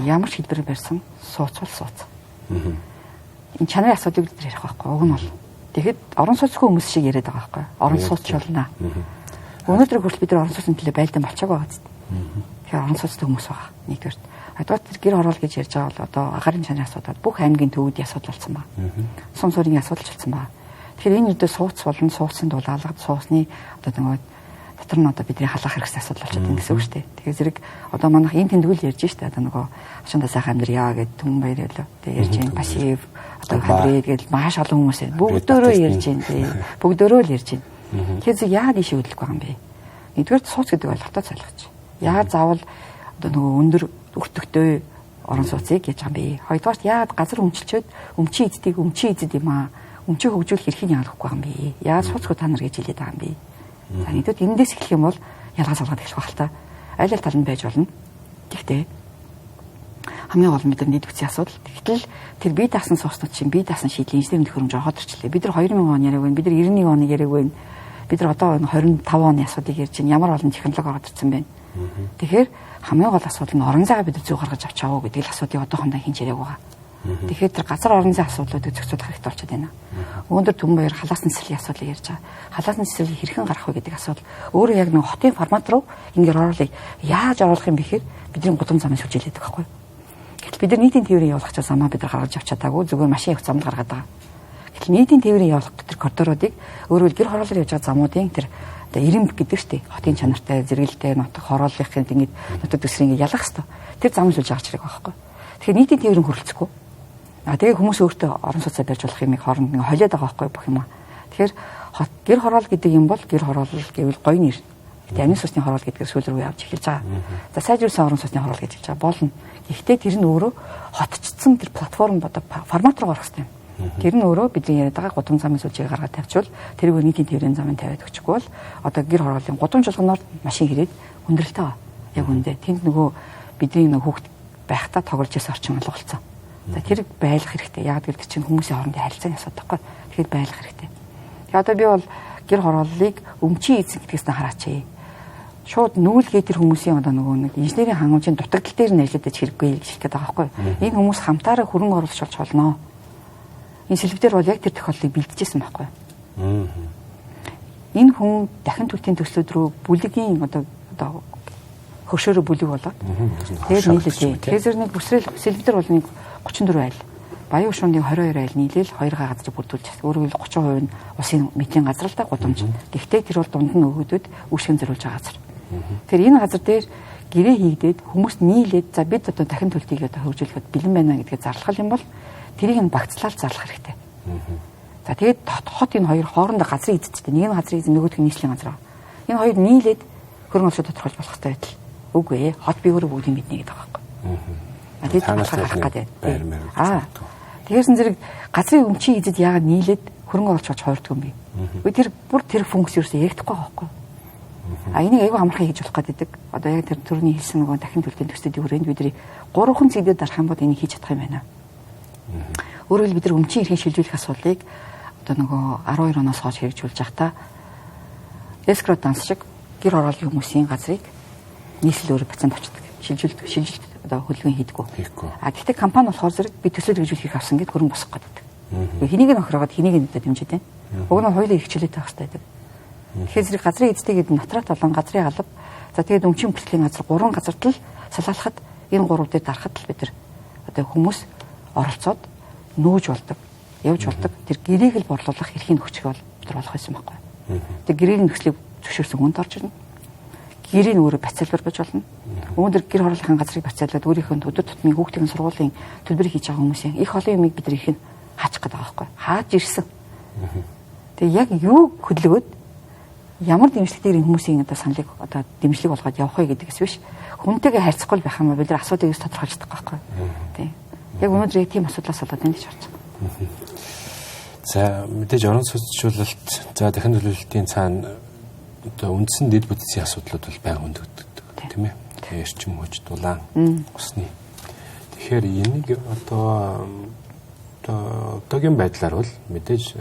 ямар ч хэлбэрээр барьсан сууц бол сууц. Энэ чанарын асуудыг бид ярих байхгүй. Уг нь бол тэгэхэд орон сууцгүй хүмүүс шиг яриад байгаа байхгүй. Орон сууцчлуулна. Өнөөдөр хүртэл бид нар орон сууцны төлөө байлдан болчаагүй байгаа зү. Тэгэхээр орон сууцтай хүмүүс байгаа. Нэгдүгээр. Хоёрдугаар тэр гэр хороол гэж ярьж байгаа бол одоо агаарын чанарын асуудал бүх аймгийн төвүүдийн асуудал болсон байна. Сум суурийн асуудал болсон байна. Тэгэхээр энэ үедээ сууц болон сууцын дулаалгад сууцны одоо нэг дотор нь одоо бидний халаах хэрэгсэл асуудал болчиход байна гэсэн үг шүү дээ. Тэгэхээр зэрэг одоо манайх энэ тэмдэглэл ярьж штэ одоо нөгөө хашаандаа сайхан амьдрья гэдэг түн баяр ялаа. Тэгээ ярьж байна. Пассив одоо хабрид гэдэг маш олон хүмүүс байна. Бүгдөө ярьж байна тий. Бүгдөө л ярьж байна. Тэгэхээр зэрэг яагаад ийшээ хөдлөх байгаа юм бэ? Нэгдүгээр сууц гэдэг ойлголтоо цайлгаж. Яагаад заавал одоо нөгөө өндөр өртөгтэй орон сууцыг яаж байгаа юм бэ? Хоёрдугаар яагаад газар өмчилчөөд өмчийн эзэдийг өмчийн эзэд юм аа өмчөө хөгжүүлэх эрхийг яагаад байхгүй юм бэ? Яаж сууцгүй та нар гэж хэлээд байгаа юм бэ? За нэгдүгээр эндээс эхлэх юм бол ялгаа салгаад эхлэх байх л та. Аль аль тал нь байж болно. Гэхдээ хамгийн гол нь бид нар нийт бүтцийн асуудал. Тэгтэл тэр бие даасан сууцнууд чинь бие даасан шийдлийн инженерийн төхөөрөмж ороод ирчлээ. Бид нар 2000 он яриаг байна. Бид нар 91 оны яриаг байна. Бид нар одоо 25 оны асуудыг ярьж байна. Ямар олон технологи ороод ирсэн байна. Тэгэхээр хамгийн гол асуудал нь орон зайгаа бид нар зөв гаргаж авч чаав гэдэг л асуудыг одоохондоо хинж яриаг байгаа. Тэгэхээр тэр газар орон зай асуудлуудыг зохицуулах хэрэгтэй болчиход байна. Өнөөдөр Түмэн баяр халаасны цэцэрлэгийн асуудлыг ярьж байгаа. Халаасны цэцэрлэгийг хэрхэн гаргах вэ гэдэг асуудал өөрөө яг нэг хотын формат руу ингээд оруулах яаж оруулах юм бэ гэхээр бидний гудам замыг сүлжээлээд байгаа байхгүй. Гэтэл бид нар нийтийн тээврийн явуулах замаа бид нар гаргаж авч чадаагүй зүгээр машин явах зам л гаргаад байгаа. Тэгэхээр нийтийн тээврийн явуулах тэр коридоруудыг өөрөөр гэр хороолоор явж байгаа замуудын тэр одоо ирэмб гэдэг штеп хотын чанартай зэрэгэлтэй нутаг хорооллынхын ингэж нутаг дэвсрийг ялах хэвээр тэр зам зүйлж гарч ирэх байхгүй. Тэгэхээр нийтийн тээврийн хөрөлцөхгүй. Тэгээ хүмүүс өөртөө орон сууцаа барьж болох юмыг хооронд ингээ холиод байгаа байхгүй бүх юм аа. Тэгэхээр гэр хороол гэдэг юм бол гэр хороол гэвэл гоё нэр. Гэтэ амин сусны хороол гэдгээр сүүл рүү явж эхэлж байгаа. За сайжруулсан орон сууцны хороол гэж хэлж байгаа болно. Гэхдээ тэр нь өөрөө хотчдсан тэр платформ бодо формат руу гарах хэрэгтэй. Тэр нь өөрөө бидний яриад байгаа гудамж замын сүлжээг гаргаад тавьчвал тэрийг нийтийн тээврийн замын тавиад өгчихгүй бол одоо гэр хороолын гудамж болгоноор машин хэрээд хүндрэлтэй байгаа. Яг үндэ тэнд нөгөө бидний нөгөө хүүхд байхдаа тоглож байсан орчин олголцсон. За тэр байлах хэрэгтэй. Яг гэдэг чинь хүмүүсийн хоорондын харилцааны асуудал байхгүй. Тэгэхээр байлах хэрэгтэй. Тэгээ одоо би бол гэр хорооллыг өмчийн эзэн гэдгээс нь хараач. Шууд нүүлгээ тэр хүмүүсийн одоо нөгөө нэг инженерийн хангамжийн дутагдал дээр нь ажиллаад ич хэрэггүй гэж хэлэх гээд байгаа байхгүй. Энэ хүмүүс хамтаараа хөрөнгө оруулж болж болно. Энэ сэлбэдэр бол яг тэр тохиолдлыг бэлдэжсэн байхгүй. Энэ хүн дахин төлтийн төслүүд рүү бүлэгийн одоо хөшөөрө бүлэг болоод тэгээд нийлээ. Тэгэхээр нэг бүсрэл сэлбэдэр бол нэг 34 айл. Баян шундын 22 айл нийлээл 2 газар бүрдүүлж өөрөөр хэлбэл 30% нь усын мэдийн газар л да гудамж. Гэхдээ тэр бол дунд нь өгөөдөд үүсгэн зориулж байгаа газар. Тэр энэ газар дээр гэрээ хийгдээд хүмүүс нийлээд за бид одоо дахин төлтийг одоо хөгжүүлэхэд бэлэн байна гэдгээ зарлах юм бол тэрийг нь багцлаад зарлах хэрэгтэй. За тэгээд хот энэ хоёр хоорондоо газрын эзэдтэй. Нэг нь газрын эзэн нөгөөх нь нийслэлийн газар. Энэ хоёр нийлээд хөрөнгө оруулалт тодорхойлж болох хэрэгтэй байтал. Үгүй ээ. Хот би өөрөө бүгдийг мэднэ гэдэг байгаа байхгүй. Тэгээд харах гэдэг. Тэгээрсэн зэрэг газрын өмчийн эзэд яагаад нийлээд хөрөнгө оруулж болж хоёрдгүй юм бэ? Тэр бүр тэр функц ерөөсөө яригдахгүй байхгүй. Энийг айгүй амархан хийж болох гэдэг. Одоо яг тэр төрний хэлсэн нөгөө дахин төлтийн төсөлтийн хүрээнд бидний 3 цэгдэд дарах юм бол энийг хийж чадах юм байна. Өөрөөр хэлбэл бид нар өмчийн эрхийг шилжүүлэх асуудлыг одоо нөгөө 12 оноос хойш хэрэгжүүлж байхдаа эскро данс шиг гэр хорооллын хүмүүсийн газрыг нийслэл өөрөө процент очдог. Шилжилт одоо хөдөлгөөн хийдэггүй. Гэхдээ компани болохоор зэрэг би төсөл хэрэгжүүлэхийг авсан гэд хөрөнгө босгох гэдэг. Хэнийг нь охироод хэнийг нь дэмжиж байна. Уг нь хоёулаа хэрэгчлээд байх хэрэгтэй гэдэг. Тэгэхээр зэрэг газрын эзэдтэй гэдэг натрат болон газрын алба. За тэгээд өмчийн бүртгэлийн газар 3 газарт л салаалахад энэ 3 дээр дарахад л бид нар одоо хүмүүс оролцоод нүүж болдог, явж болдог. Тэр гэрээг л борлуулах эрхийн нөхцөл бол бид нар болох байсан байхгүй. Тэр гэрээний нөхцөлийг зөвшөөрсөн хүнд орж ирнэ. Гэрийн өөрөө бацаалбар байж болно. Өнөөдөр гэр хорооллын газрыг бацаалаад өөрийнхөө өдөр тутмын хүүхдийн сургуулийн төлбөрийг хийж байгаа хүмүүсийн их олон юмыг бид нар их нь хаачих гэдэг байгаа байхгүй. Хааж ирсэн. Тэгээ яг юу хөдөлгөөд ямар дэмжлэгтэй хүмүүсийн одоо саналыг одоо дэмжлэг болгоод явах вэ гэдгээс биш. Хүнтэйгээ харьцахгүй байх юм бол бид нар асуудыг тодорхойлж байгаа байхгүй. Тийм. Яг өнөөдөр яг тийм асуудлаас болоод байна гэж харж байгаа.
За мэдээж орон сууцчлалт за дахин төлөвлөлтийн цаана одоо үндсэн дэд бүтцийн асуудлууд бол байнга өндөгддөг тийм ээ. Тэгээ эрчим хүч дулаан усны. Тэгэхээр энийг одоо одоогийн байдлаар бол мэдээж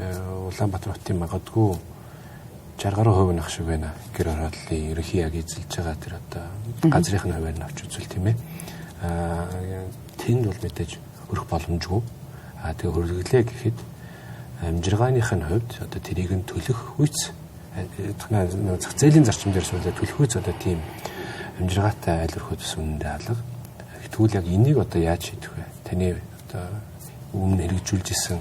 Улаанбаатар хотын магадгүй 60% нах шиг байна. Гэр хорооллын ерөнхий яг эзэлж байгаа тэр одоо газрынх нь хуваар нь авч үзвэл тийм ээ. Тэнд бол мэдээж өрөх боломжгүй. Тэгээ хөрвүүлээ гэхэд амжиргааных нь хувьд одоо тэрийг нь төлөх үйц зах зээлийн зарчим дээр суулгаад төлөх үйц одоо тийм амжиргаатай айл өрхөөс үнэндээ алга. Тэгвэл яг энийг одоо яаж шийдэх вэ? Таны одоо өмнө хэрэгжүүлж исэн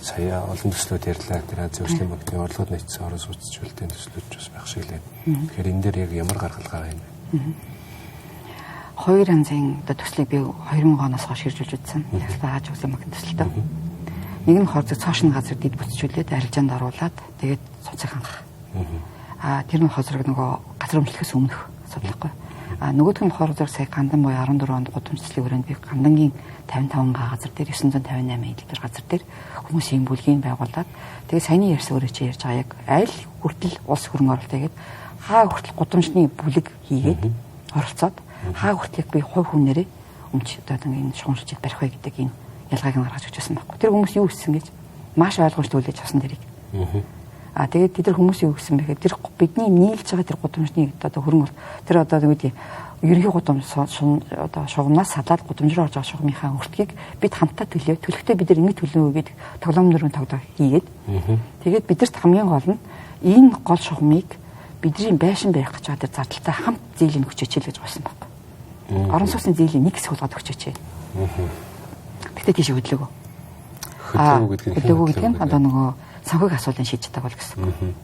сая олон төслүүд ярьлаа. Тэр Азийн хөгжлийн банкны орлогод нэгдсэн орон сууцчлалтын төслүүд бас байх шиг лээ. Тэгэхээр энэ дээр яг ямар гаргалгаа байна вэ?
Хоёр янзын одоо төслийг би 2000 оноос хойш хэрэгжүүлж үзсэн. Яг Азийн хөгжлийн банкны төсөлтөө. Нэг нь хорцог цоошин газар дэд бүтцүүлээд арилжаанд оруулаад тэгээд цуцыг хангах. Тэр нь хозрог нөгөө газар өмчлөхөөс өмнөх асуудалгүй. Нөгөөх нь болохоор зэрэг сая гандан буюу 14 онд гудамжлалын хүрээнд би гандангийн 55 газар дээр 958 эдгээр газар дээр хүмүүсийн бүлгийг байгуулад тэгээд саяны ярьсан өөрөө чи ярьж байгаа яг айл хүртэл улс хөрөнгө оруулалт хийгээд хаа хүртэл гудамжны бүлэг хийгээд оролцоод хаа хүртэл яг би хувь хүнээрээ өмч одоо энэ шугамшилж барих вэ гэдэг энэ ялгааг нь гаргаж өгчсэн байхгүй. Тэр хүмүүс юу хийсэн гэж маш ойлгомжтой үлээж авсан дэрийг. Тэгээд тэд нар хүмүүс юу гэсэн бэ гэхээр тэр бидний нийлж байгаа тэр гудамжны одоо хөрөнгө тэр одоо нэг ерөнхий гудамж одоо шугамнаас салаад гудамж руу орж байгаа шугамынхаа өртгийг бид хамтдаа төлөхдөө бид нар ингэ төлнө гэдэг тоглоом нөрөнд тогтоо хийгээд тэгээд бидэрт хамгийн гол нь энэ гол шугамыг бидний байшин барих гэж байгаа тэр зардалтай хамт зээлийн өгчөөч гэж болсон байхгүй. Орон сууцны зээлийн нэг хэсэг болгоод өгчөөч. Тэгтээ тийш хөдлөөгөө. Хөдөөгүй гэдэг нь одоо нөгөө санхүүгийн асуудлыг шийдэж байгаа бол гэсэн.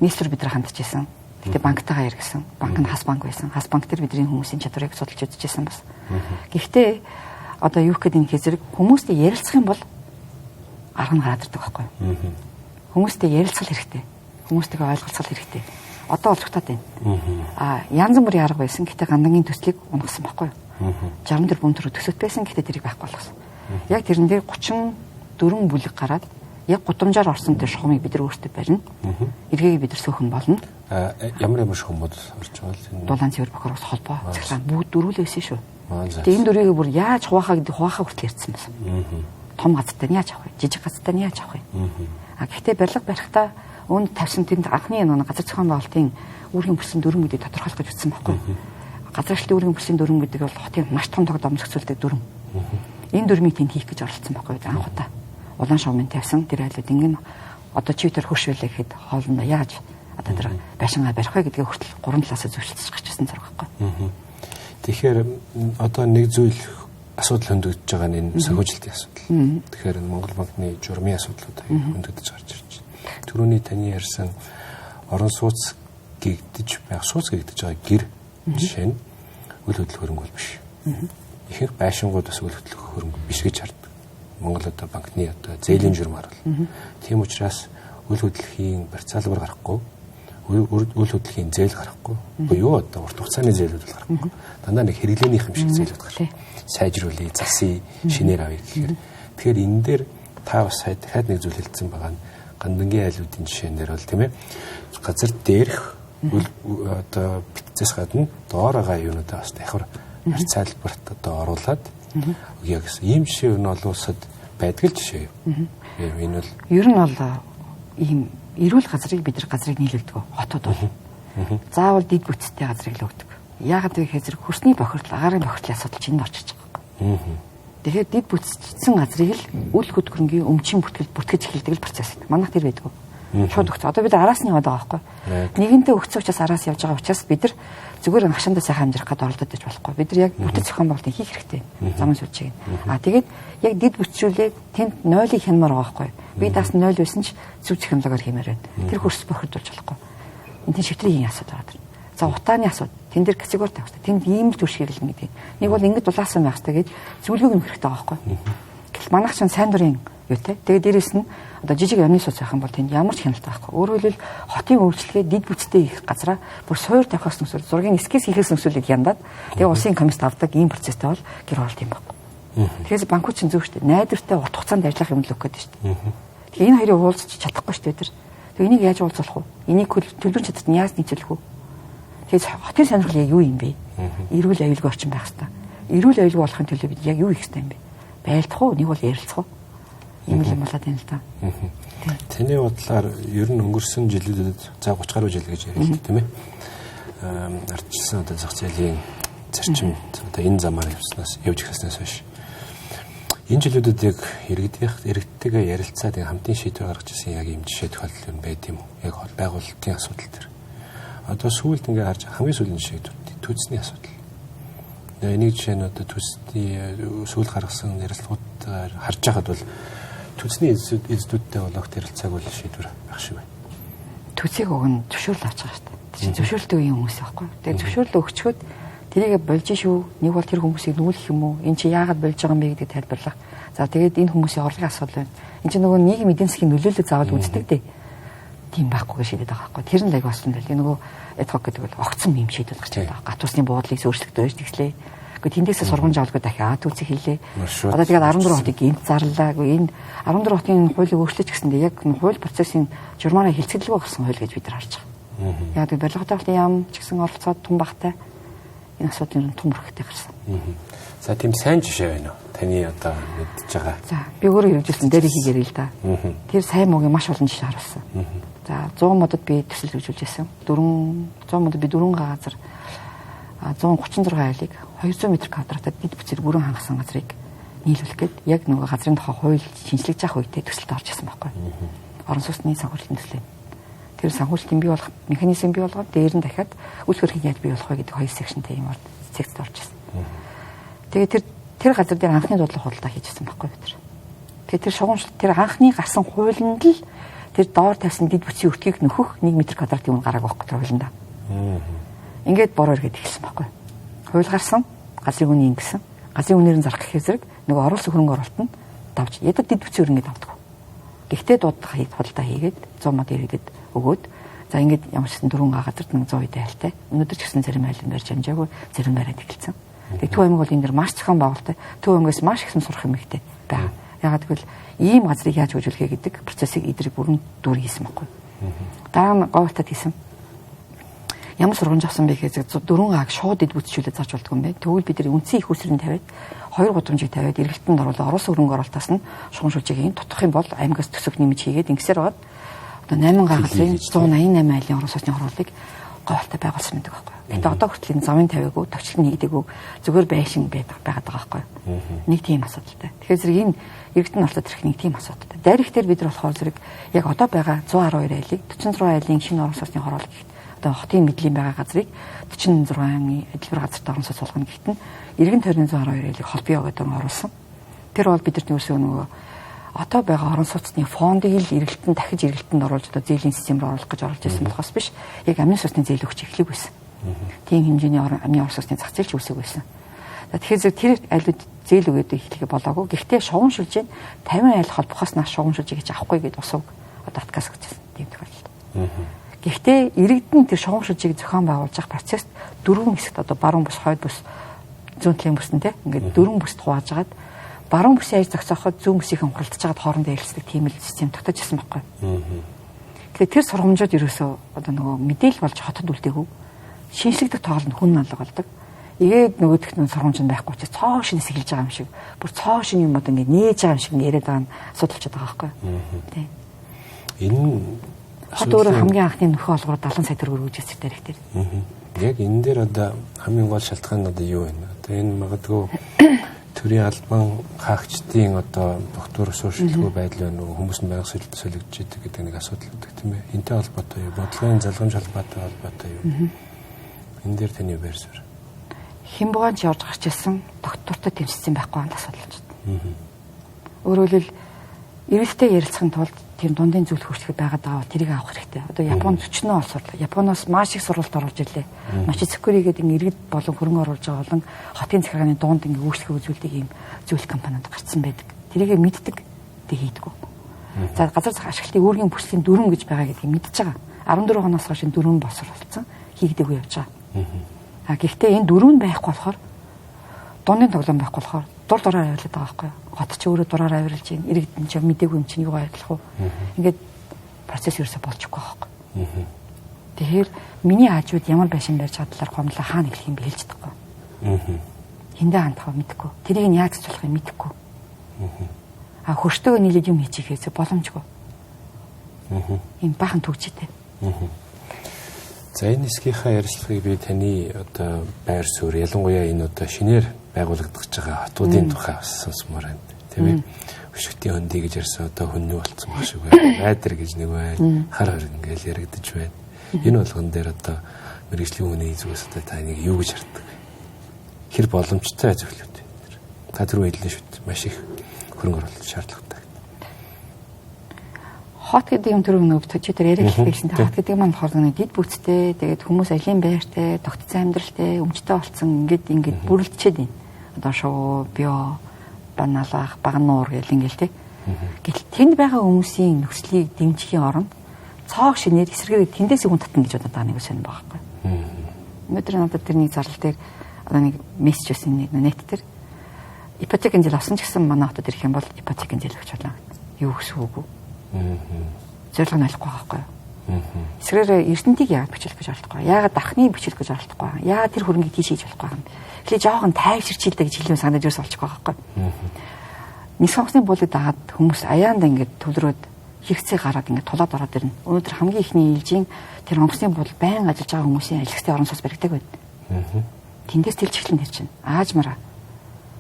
Нийслэр бид нар хандчихсан. Гэтэ банктайгаа яригсан. Банк нь хас банк байсан. Хас банк дээр бидний хүмүүсийн чадварыг судалж үзчихсэн бас. Гэхдээ одоо юу гэхэд энэ хэзээ хүмүүстэй ярилцах юм бол арга нь гараад ирдэг байхгүй юу? Хүмүүстэй ярилцах хэрэгтэй. Хүмүүстэйгээ ойлголцох хэрэгтэй. Одоо болж таад байна. Янз бүрийн арга байсан. Гэтэ гандангийн төслийг унгасан байхгүй юу? 64 төгрөг төсөт байсан. Гэтэ тэрийг байхгүй болгосон. Яг тэрэн дээр 34 бүлэг гараад яг гудамжаар орсон тэр шугамыг бид нар өөртөө барина. Эргээгийг бид нар сөөхөн болно.
Ямар шугамуд орж байгаа вэ?
Дулаан цэвэр бохор ус холбоо захиргаан бүгд дөрүүлээсэн шүү. Тэгээ энэ дөрвийг бүр яаж хуваахаа гэдэг хуваахаа хүртэл ярьсан байсан. Том газартай нь яаж авах вэ? Жижиг газартай нь яаж авах вэ? Гэхдээ барилга барихтаа өөнд тавьсан тэнд анхны нэг газар зохион байгуулалтын үүргийн бүсийн дүрм гэдгийг тодорхойлох гэж утсан байхгүй. Газар эрхлэлийн үүргийн бүсийн дүрм гэдэг бол хотын маш том тогтоом зохицуулдаг дүрм. Энэ дүрмийг тэнд хийх гэж оролцсон байхгүй анх удаа. Улаан шугамын тавьсан тэр айлууд ингэн одоо чи тэр хурш байлаа гэхэд хоолндоо яаж одоо тэр байшингаа барих вэ гэдгээ хүртэл гурван талаас зөвшөлдөж гарчсан зэрэг байхгүй.
Тэгэхээр одоо нэг зүйл асуудал хөндөгдөж байгаа нь энэ санхүүжилтийн асуудал. Тэгэхээр Монгол банкны журмын асуудлууд хөндөгдөж гарч ирж байна. Түрүүний таны ярьсан орон сууц гэгдэж байгаа гэр жишээ нь үйл хөдлөх хөрөнгө биш. Ихэнх байшингууд бас үйл хөдлөх хөрөнгө биш гэж хардаг. Монгол одоо банкны одоо зээлийн журмаар бол. Тийм учраас үйл хөдлөхийн барьцаалбар гарахгүй, үйл хөдлөхийн зээл гарахгүй. Буюу одоо урт хугацааны зээлүүд гарахгүй. Дандаа нэг хэрэглээнийх юм шиг зээлүүд гарна. Сайжруулъя, засъя, шинээр авъя гэхээр. Тэгэхээр энэ дээр та бас дахиад нэг зүйл хэлсэн байгаа нь гандангийн айлуудын жишээнээр бол тийм ээ. Газар дээрх одоо битцээс гадна доор байгаа юунуудаа бас давхар барьцаалбарт одоо оруулаад яг ийм жишээ нь олон улсад байдаг л жишээ юу. Энэ бол
ер нь бол ийм эрүүл газрыг бид нар газрыг нийлүүлдэг. Хотод бол заавал дид бүтцтэй газрыг л өгдөг. Яагаад гэвэл зэрэг хөрсний бохирдол, агаарын бохирдлын асуудал чинь орчиж байгаа. Тэгэхээр дид бүтцсэн газрыг л үл хөдөлгөөнгийн өмчин бүтгэж эхэлдэг л процесс. Манайх тэр байдаг. Шууд өгч. Одоо бид араас нь яваад байгаа байхгүй. Нэгэнтээ өгсөн учраас араас явж байгаа учраас бид нар зүгээр хашаандаа сайхан амжирах гэдэг оролдож байж болохгүй. Бид нар яг бүтэц зохион байгуулалтыг хийх хэрэгтэй. Замын сүлжээг. Тэгээд яг дид бүтцүүлээд тэнд 0-ыг хянамаар байгаа байхгүй. Би даас 0 байсан ч зөв технологиор хиймээр байна. Тэр хөрс бохирдуулж болохгүй. Энд тийм шивтрийн асуудал байгаа. За утааны асуудал. Тэн дээр категори тавьх хэрэгтэй. Тэнд ийм л түшгэрэл гэдэг. Нэг бол ингэж дулаасан байх хэрэгтэй гэж зөвлөгөөг нөх хэрэгтэй байгаа байхгүй. Гэтэл манайх ч сайн дурын юу те. Тэгээд дээрэс нь одоо жижиг ямны суц байх юм бол тэнд ямар ч хяналт байхгүй. Өөрөөр хэлбэл хотын үйлчлэгээ дид бүтцтэй их газараа бүр суур тавихаас нүсэл зургийн эскиз хийхээс нүсэлийг яндаад тэгээд улсын комист авдаг ийм процесстэй бол гэр оролт юм байна. Тэгэхээр банкуч чинь зөв шүү дээ. Найдвартай урт хугацаанд ажиллах юм л өгөх гэдэг шүү дээ. Тэгэхээр энэ хоёрыг уулзч чадахгүй шүү дээ. Тэгээд энийг яаж уулзах вэ? Энийг төлөвлөж чаддаг нь яаж нийцүүлэх вэ? Тэгээд хотын сонирхол яг юу юм бэ? Эрүүл аюулгүй орчин байх хэрэгтэй. Эрүүл аюулгүй болохын төлөө бид яг юу хийх хэрэгтэй юм бэ? Байлдах уу? Нэг бол ярилцах уу? Ийм л юм болоод байна л да.
Таны бодлоор ер нь өнгөрсөн жилүүдэд за 30 гаруй жил гэж ярил тийм ээ. Ардчилсан одоо зах зээлийн зарчим одоо энэ замаар явж ирснээс хойш энэ жилүүдэд яг иргэдтэйгээ ярилцаад хамтын шийдвэр гаргаж ирсэн яг ийм жишээ тохиолдол юм байд юм уу? Яг байгуулалтын асуудал төр. Одоо сүүлд ингээ харж хамгийн сүүлийн жишээ түүцний асуудал. Энийг жишээ нь одоо түүцний сүүл гаргасан ярилцлагуудаар харж байхад бол түүцний эзэдүүдтэй болох ярилцааг бол шийдвэр байх шиг байна.
Түүцийг өгн зөвшөөрөл авч байгаа шүү дээ. Тэр чинь зөвшөөрөлтэй үеийн хүмүүс байхгүй. Тэгээ зөвшөөрлөө өгчхөд тэрийг болж шүү. Нэг бол тэр хүмүүсийг нүүлэх юм уу? Энд чи яагаад болж байгаа юм бэ гэдгийг тайлбарлах. За тэгээд энэ хүмүүсийн орлогын асуудал байна. Энд чинь нөгөө нийгмийн эдийн засгийн нөлөөлөл заавал үздэг дээ. Тийм байхгүй гэж шийдэд байгаа байхгүй. Тэр нь л аяг болсон байл. Нөгөө эдхок гэдэг бол огцсон юм шийдэл гарч байгаа. Гат усны буудлыг өөрчлөлтөө тэгслээ. Гэхдээ тэндээсээ сургамж авалгүй дахиад түүцийг хийлээ. Одоо тэгээд 14 хотыг гинт зарлаа. Энэ 14 хотын хуулийг өөрчлөж гэсэндээ яг хууль процессын журмаараа хилцэглэгүй болсон хууль гэж бид нар харж байгаа. Яг барилгын яам ч гэсэн оролцоод тун багтай энэ асуудлын том өрхтэй гарсан.
За тийм сайн жишээ байна уу? Таны одоо мэдж байгаа.
За би өөрөө хэрэгжилсэн дээр хийгээрэй л да. Тэр сайн муугийн маш олон жишээ харуулсан. За 100 модод би төсөл хэрэгжүүлж байсан. 100 модод би 4 газар 136 айлыг 200 м2-тай дид бүтцээр бүрэн хангасан газрыг нийлүүлэх гээд яг нөгөө газрын тухай хууль шинжлэж явах үедээ төсөлд орж ирсэн байхгүй. Орон сууцны санхүүжилтийн төсөл. Тэр санхүүжилтийн бий болох механизм бий болгоод дээр нь дахиад үйл хөрхийг яаж бий болох вэ гэдэг хоёр секшнтэй юм бол секцэд орж ирсэн. Тэгээд тэр газар дээр анхны дуудлага худалдаа хийжсэн байхгүй бид нар. Тэгэхээр тэр шугамшил тэр анхны гарсан хуулинд л тэр доор тавьсан дид бүтцийн өртгийг нөхөх 1 м квадратын юм гарааг байхгүй тэр хуулиндаа. Ингээд бороо эргээд эхэлсэн байхгүй. Хууль гарсан, газрын үнийн ингэсэн. Газрын үнээр нь зарах гэхээр зэрэг нөгөө оруулсан хөрөнгө оруулалт нь давж ядад дид бүтцийн өрнөд давдаг. Гэхдээ дуудах худалдаа хийгээд 100 мод иргэдэд өгөөд за ингээд ямар ч гэсэн 4 газарт 100 үедээ айлтай. Өнөөдөр ч гэсэн зарим айлын барьж амжаагүй зарим бариад эхэлсэн. Тэгээ Төв аймаг бол энэ дэр маш зохион байгуулалттай. Төв аймагаас маш их сурах юм ихтэй байна. Ягаад гэвэл ийм газрыг яаж хөгжүүлэхэ гэдэг процессыг эдрэг бүрэн дүүр хийсэн байхгүй. Дараа нь говьтад хийсэн. Ямар сургамж авсан бэ гэхээр 4 шууд ид бүтцүүлээд зарж болдгоо юм байна. Тэгвэл бид нар үндсэн их усрын тавиад 2 гудамжийг тавиад эргэлтэнд оруулаад оруулсан хөрөнгө оруулалтаас нь шугамшуулжийг тотох юм бол аймагаас төсөв нэмж хийгээд ингэсээр байгаад одоо 8 газрын 188 айлын орон сууцны хуралыг говьтай байгуулсан байдаг байхгүй. Гэтэ одоо хүртэл энэ замын тавиагүй, товчлол нэгдэггүй зүгээр байшин байгаад байгаа байхгүй. Нэг тийм асуудалтай. Тэгэхээр зэрэг энэ эргэлтэн оролцоод ирэх нэг тийм асуудалтай. Дайрэгтэр бид нар болохоор зэрэг яг одоо байгаа 112 айлыг 46 айлын шинэ орон сууцны хурал гэх одоо хотын мэдлийн байгаа газрыг 46-ны эдгээр газарт орон сууц болгоно гэхдээ эргэн тойрны 112 айлыг холбоо гэдэг нь оруулсан. Тэр бол бидэрт юусэн нөгөө одоо байгаа орон сууцны фондыг л эргэлтэн дахиж эргэлтэнд оруулж одоо зээлийн системээр оруулах гэж оролж ирсэн болохоос биш яг амны сууцны зээл өгч эхлэх байсан. Тийм хэмжээний амны орон сууцны зах зээл ч үүсэх байсан. Тэгэхээр тэр айлууд зээл өгөөд эхлэхэ болоогүй. Гэхдээ шугамшилж 50 айл холбохоос нааш шугамшилж гэж авахгүй гэд усав одоо аткаас гэжсэн тийм тохиолдол. Гэхдээ иргэдэн тэр шугамшилжийг зохион байгуулж явах процесс 4 хэсэгт одоо баруун бүс, хойд бүс, зүүн талын бүс нь тийм ингээд 4 бүст хуваажгаад баруун бүсийн аяж зогсооход зүүн бүсийнхэн хуралдаж байгаад хоорондоо ярилцдаг тийм л систем тогтож ирсэн байхгүй. Тэгэхээр тэр сургамжууд ерөөсөө одоо нөгөө мэдээлэл болж хотод үлдээгүй шинжлэхдээ тоолно хүн алга болдог. Тэгээд нөгөөх нь сургамж нь байхгүй ч цоо шинээс эхэлж байгаа юм шиг бүр цоо шин юм одоо ингээд нээж байгаа юм шиг яриад байгаа нь асуудалчод байгаа байхгүй. Тийм.
Энэ
хот өөрөө хамгийн анхны нөхөө олгоор 70 сая төгрөг өгж ирсэн дээрх.
Яг энэ дээр одоо хамгийн гол шалтгаан нь одоо юу вэ? Одоо энэ магадгүй төрийн албан хаагчдын одоо доктор сууршилгүй байдал байна уу? Хүмүүс нь байнга солигдож идэг гэдэг нэг асуудал үүдэг тийм ээ. Энтэй холбоотой юу? Бодлогын залгамж холбоотой юу? Энэ дээр таны байр суурь.
Хямбугаан ч явж гарч ирсэн доктортой тэмцсэн байхгүй ಅಂತ асуудал байна. Өөрөөр хэлбэл эрэлттэй ярилцахын тулд тийм дундын зүйл хөрсгөд байгаад байгаа тэрийг авах хэрэгтэй. Одоо Японд 40 он сурлаа. Японоос маш их сурвалт оруулж ирлээ. Мачицукури гэдэг иргэд болон хөрөнгө оруулж байгаа болон хотын захиргааны дунд ингээ үйлчлэг үзүүлдэг ийм зүйл компаниуд гарцсан байдаг. Тэрийгэ мэддэг тэг хийдэггүй. За газар зах ашиглалтын үүргийн бүслийн дүрм гэж байгаа гэдгийг мэдж байгаа. 14 оноос хойш дүрм босруулсан хийгдэггүй явж байгаа. Гэхдээ энэ дүрм байхгүй болохоор дундын тоглоом байхгүй болохоор дур дураар авирлаад байгаа байхгүй юу? Хот ч өөрөө дураар авирлж байна. Иргэдэн ч мдэггүй юм чинь юу ойлгох вэ? Ингээд процесс ерөөсө болчихгүй байхгүй. Тэгэхээр миний аажууд ямар байшин барьж байгаа талаар гомдлоо хаана эхлэх юм бэ хэлж чадахгүй. Хиндэ хандах вэ мэдэхгүй. Тэрийг нь яаж цуцлахыг мэдэхгүй. Хөрштөөгөө нийлээд юм хийчихээсээ боломжгүй. Энэ бахан төгжтэй.
За энэ хэсгийнхаа ярилцлагыг би таны одоо байр суурь ялангуяа энэ одоо шинээр байгуулагдаж байгаа хотуудын тухай сонсомоор байна. Тийм ээ. Өшигтийн хөндий гэж ярьсан одоо хүннүү болцсон баг шиг байна. Айдар гэж нэг байна. Хар хор ингээл яригдаж байна. Энэ болгон дээр одоо мэргэжлийн хүний зүгээс одоо та энийг юу гэж харддаг? Хэр боломжтой зөвлөд. Та түрүү хэллээ шүү дээ. Маш их хөрөнгө оруулалт шаардлагатай.
Хот гэдэг юм түрүү нөгөө чи тэр яриад хэлсэн. Хот гэдэг маань болохоор нэг дид бүтцтэй, тэгээд хүмүүс аялын байртай, тогтцсон амьдралтай, өмчтэй болсон ингээд бүрэлдэчээд байна. Одоо шуу, био, баналах, багнуур гэл ингээл тэ. Гэтэл тэнд байгаа хүмүүсийн нөхцөлийг дэмжихийн оронд цоог шинээр эсрэгээр тэндээс хүн татна гэж бодоод байгаа нэг сонь байгаа байхгүй. Өнөөдөр надад тэрний зарлал дээр одоо нэг мессеж өсөн нэг нэт дээр ипотекийн зээл авсан ч гэсэн манай хотод ирэх юм бол ипотекийн зээл өгч болно. Юу гэсэн үг вэ? Зорилго нь ойлгохгүй байхгүй юу? Эсрээр эрдэнтийг яагаад бичлэх гэж оролдохгүй? Яагаад дархныг бичлэх гэж оролдохгүй? Яагаад тэр хөрөнгийг тийш хийж болохгүй юм? Эхлээ жоохон тайвширчилдэг гэж хэлэн санаад ерөөс олчихгүй байхгүй юу? Нэг сонгосны буулыг дагаад хүмүүс аяанда ингээд төвлөрөөд хэрэгцээ гараад ингээд тулаад ороод ирнэ. Өнөөдөр хамгийн ихний ээлжийн тэр онгоцны буул байн ажиллаж байгаа хүмүүсийн ажилтны орон сууц баригдаг байна. Тэндээс тэлж эхлэн тэр чинь аажмараа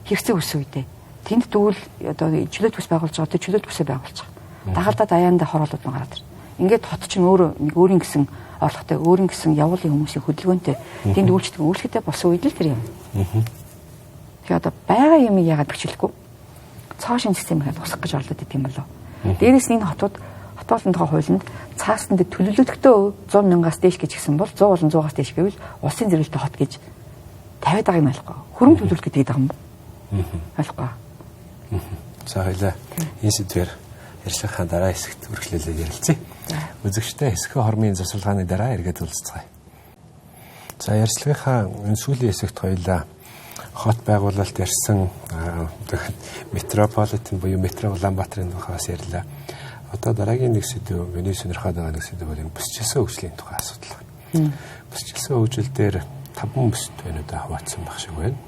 хэрэгцээ өссөн үедээ тэнд тэгвэл одоо чөлөөт бүс байгуулж байгаа тэр чөлөөт бүсээ байгуулж байгаа. Дагалдаад аяанда хороолууд нь гараад ирнэ. Ингээд хот чинь өөрөө нэг өөрийн гэсэн орлоготой, өөрийн гэсэн явуулын хүмүүсийн хөдөлгөөнтэй тэнд үйлчлэхдээ болсон үед л тэр юм. Тэгэхээр одоо байгаа юм яагаад бичлэхгүй? цоо шинжсэн юм гээд усах гэж оролдод идэв юм болов. Дээрээс нь энэ хотоолын тухай хуулинд цаасан дээр төлөвлөгдөлтөө 100 мянгаас дээш гэж гисэн бол 100 болон 100-аас дээш гэвэл улсын зэрэглэлтэй хот гэж тавиад байгаа юм аахгүй. Хөрөнгө төлөвлөлт гэдэг юм. Аахгүй.
За хоёлаа энэ сэдвээр ярилцлагын дараа хэсэгт үргэлжлүүлээд ярилцъя. Үзэгчтэй хэсгийн хормын засварлагын дараа эргээд уулзцгаая. За ярилцлагынхаа энэ сүүлийн хэсэгт хоёлаа хот байгуулалт ярьсан метрополитен буюу метро Улаанбаатарын тухайс ярьлаа. Одоо дараагийн нэг сэдв миний сонирхоод байгаа нэг сэдв бол энэ бүсчилсэн хөгжлийн тухай асуудал байна. Бүсчилсэн хөгжил дээр 5 бүс төөнөдөө хаваацсан байх шиг байна.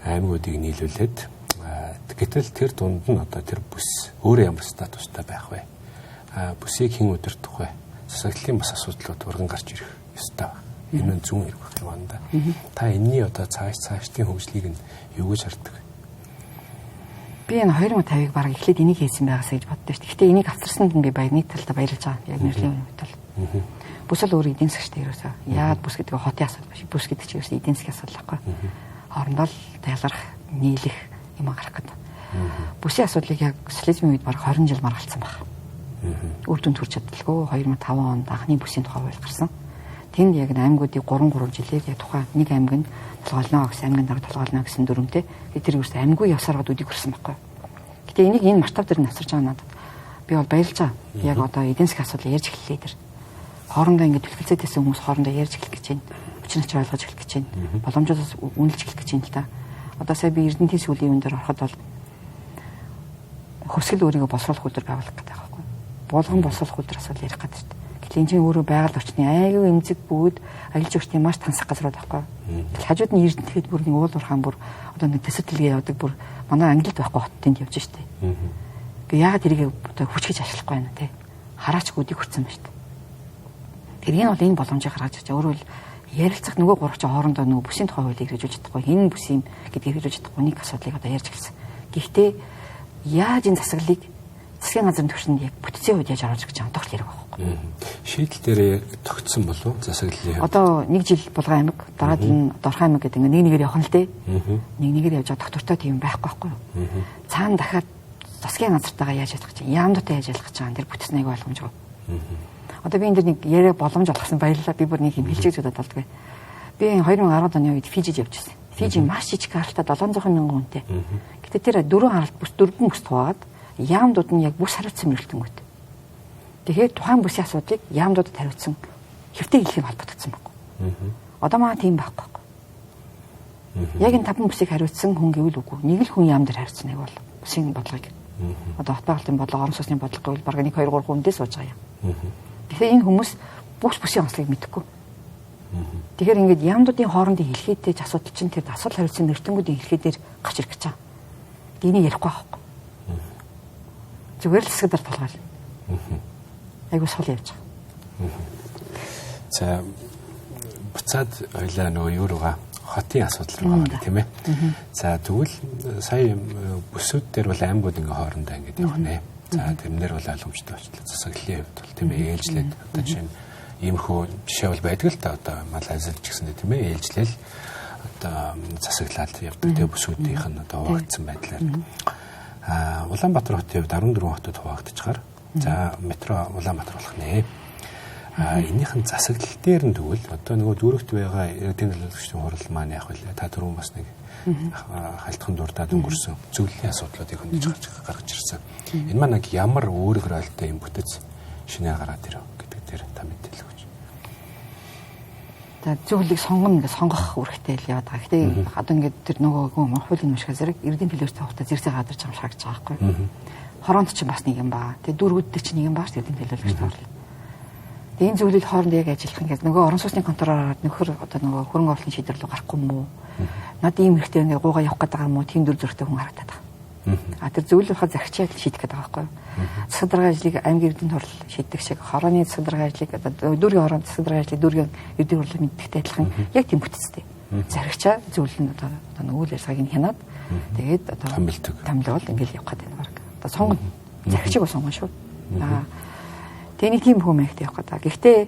Аймагуудыг нийлүүлээд гэтэл тэр дунд нь одоо тэр бүс өөрөө ямар статустай байх вэ? Бүсийг хэн удирдах вэ? Засаглалын бас асуудлууд урган гарч ирэх ёстой байна. Энэ нь зүүн хэрэг байх юм байна да. Та энэний одоо цаашдын хөгжлийг нь юу гэж хардаг?
Би энэ 2050-ыг баг эхлээд энийг хийсэн байгаасаа гэж боддоо шүү дээ. Гэхдээ энийг авчирсанд нь би нийт талдаа баярлаж байгаа. Яг нэрлийн үед бол. Бүс л өөр эдийн засгчтай ерөөсөө. Яагаад бүс гэдэг нь хотын асуудал биш. Бүс гэдэг чинь ерөөсөө эдийн засгийн асуудал байхгүй. Хоорондоо л ялгарх, нийлэх юм гарах гэдэг. Бүсийн асуудлыг яг социализмын үед баг 20 жил маргалцсан баг. Үр дүнд хүрч чаддалгүй 2005 онд анхны бүсийн тухай хууль гарсан. Тэнд яг аймагуудыг 3 жилээр яг тухайн нэг аймаг нь толгоолно гэсэн аймгийн дараа толгоолно гэсэн дүрмтэй тэр юусэн аймгийн явсараад үдийг хүрсэн байхгүй. Гэтэ энийг энэ масштаб дээр нь авчирч байгаа надад. Би бол баярлж байгаа. Яг одоо эдийн засгийн асуудал ярьж эхэллээ тэр. Хоорондоо ингэ төлөвлөцөөс хүмүүс хоорондоо ярьж эхлэх гэж байна. Өчнө ч ойлгож эхлэх гэж байна. Боломжуудаас үнэлж эхлэх гэж байна л та. Одоо сая би Эрдэнэтийн сүүлийн үеийн дээр ороход бол хөсгөл өөрийгөө боловсруулах үйлдвэр байгуулах гэдэг байхгүй. Болгон боловсруулах үйлдвэр асуудал ярих гэдэг шүү дээ. Гэтэл энэ чинь өөрөө байгаль орчны аюу эмзэг бүгд аялал жуулчдын маш тансах газрууд байхгүй. Тэгэл хажууд нь Эрдэнэтэд бүр нэг уул уурхаан бүр одоо нэг төсөлтөлгээ явдаг бүр манай Англид байхгүй хот тэнд явж штэ. Гэ яагаад тэрийг одоо хүч гэж ашиглахгүй байна те. Хараач гүдийг хүрсэн ба штэ. Тэр энэ бол энэ боломжийг гаргаж ирж өөрөө л ярилцах нөгөө гурав чи хоорондоо нөгөө бүсийн тухай хуулийг хэрэгжүүлж чадахгүй энэ бүсийн гэдгийг хэрэгжүүлж чадахгүй нэг асуудлыг одоо ярьж эхэлсэн. Гэхдээ яаж энэ засаглалыг засгийн газрын түвшинд яг бүтцийн үед яаж оруулж гэж байгаа тогтол хэрэг байхгүй.
Шийдэл дээр тогтсон болов засаглалын.
Одоо 1 жил булган аймаг дараад нь Дорхон аймаг гэдэг нэг нэгээр явах нь л дээ. Нэг нэгээр явж байгаа доктортой тийм байхгүй байхгүй юу. Цаана дахиад засгийн газартайгаа яаж ялах гэж яамдтай яаж ялах гэж байгаа тэр бүтцэн аяг ойлгомжгүй. Одоо би энэ дэр нэг яриа боломж олгосон баярлалаа. Би бүр нэг юм хэлжээж удаад болдгоо. Би 2010 оны үед Фижид явж байсан. Фижи маш жижиг харалтаа 700 мянган хүнтэй. Гэтэ тэр 4 харалт бүс 4 бүс туваад яамдууд нь яг бүс хариуцсан мөрөлтөнгөт. Тэгэхээр тухайн бүсийн асуудлыг яамдуудад хариуцсан хэвтэй хэлхийг холбогдсон байхгүй. Одоо маа тийм байхгүй. Яг энэ 5 бүсийг хариуцсан хүн гэвэл үгүй. Нэг л хүн яам дээр хариуцсан нэг бол бүсийн бодлогыг. Одоо хот байгуулалтын бодлого, орон сууцны бодлого гэвэл бараг 1 2 3 хүндээ сууж байгаа юм. Тэгэхээр энэ хүмүүс бүсийн онцлогийг мэдэхгүй. Тэгэхээр ингээд яамдуудын хоорондын хэлхээтэй асуудал чинь тэр асуудал хариуцсан нэртэнгүүдийн хэлхээдээр гарч ирэх гэж байгаа. Энийг ярихгүй байхгүй. Зүгээр л хэсэг дээр толгойл. Айгуу сул явж байгаа.
За буцаад ойлаа нөгөө юу руугаа хотын асуудал руу гарна тийм ээ. За тэгвэл сая бүсүүд дээр бол аймагуд ингээ хоорондоо ингээд явах нэ. За тэрнэр бол ойлгомжтой болчихлоо. Засаглалын хувьд бол тийм ээ ээлжлээд одоо жишээ нь иймэрхүү жишээ бол байдаг л да одоо Малайзад ч гэсэн тийм ээ ээлжлэл одоо засаглалт явдаг тийм бүсүүдийнх нь одоо хуваагдсан байдлаар Улаанбаатар хотын хувьд 14 хотод хуваагдчихаар за метро Улаанбаатар болох нэ. Энийхэн засаглал дээр нь тэгвэл одоо нөгөө дүүрэгт байгаа иргэдийн төлөөлөгчдийн хурал маань яг вэ та түрүүн бас нэг хальтхан дурдаад өнгөрсөн зөвлөлийн асуудлуудыг хөндөж гаргаж ирсэн. Энэ маань яг ямар өөр хөрөлтэй юм бүтэц шинээр гараад ирв гэдэг дээр та мэдээлэл өгч.
За зөвлөлийг сонгох үүрэгтэй л яваад байгаа. Гэтэ одоо ингээд тэр нөгөө хуулийн уншихаа зэрэг иргэдийн төлөөлөлт тавхтаа зэрэг гадарч байгаа шаардж байгаа байхгүй. Хороонд ч бас нэг юм баа. Тэгээ дүүргүүдтэй ч нэг юм баа шүү иргэдийн төлөөлөгч тавхтаа. Тэгээ энэ зөвлөл хоорондоо яг ажиллах ингээд нөгөө орон сууцны контролоор нөхөр одоо нөгөө хөрөнгө оруулалтын шийдвэр рүү гарахгүй юм уу? Над ийм хэрэгтэй ингээд гуугаа явах гэдэг юм уу? Тийм дүр зургтай хүн харагдаад байгаа. Тэр зөвлөл бахад зарчаад шийдэх гэдэг байгаа байхгүй. Засаг даргын ажлыг аймгийн эрдэнэ хурал шийддэг шиг хорооны засаг даргын ажлыг одоо дүүргийн хорооны засаг даргын ажлыг дүүргийн эрдэнэ хурлыг мэддэгтэй адилхан яг тийм бүтцтэй. Зарагчаа зөвлөл нь одоо нөгөө үйл ажиллагааг нь хянаад тэгээд одоо томилол ингээд явах гэдэг баг. Одоо сонгон зарагчийг сонгоно шүү. Тэний тийм хүмүүст явах гэдэг. Гэхдээ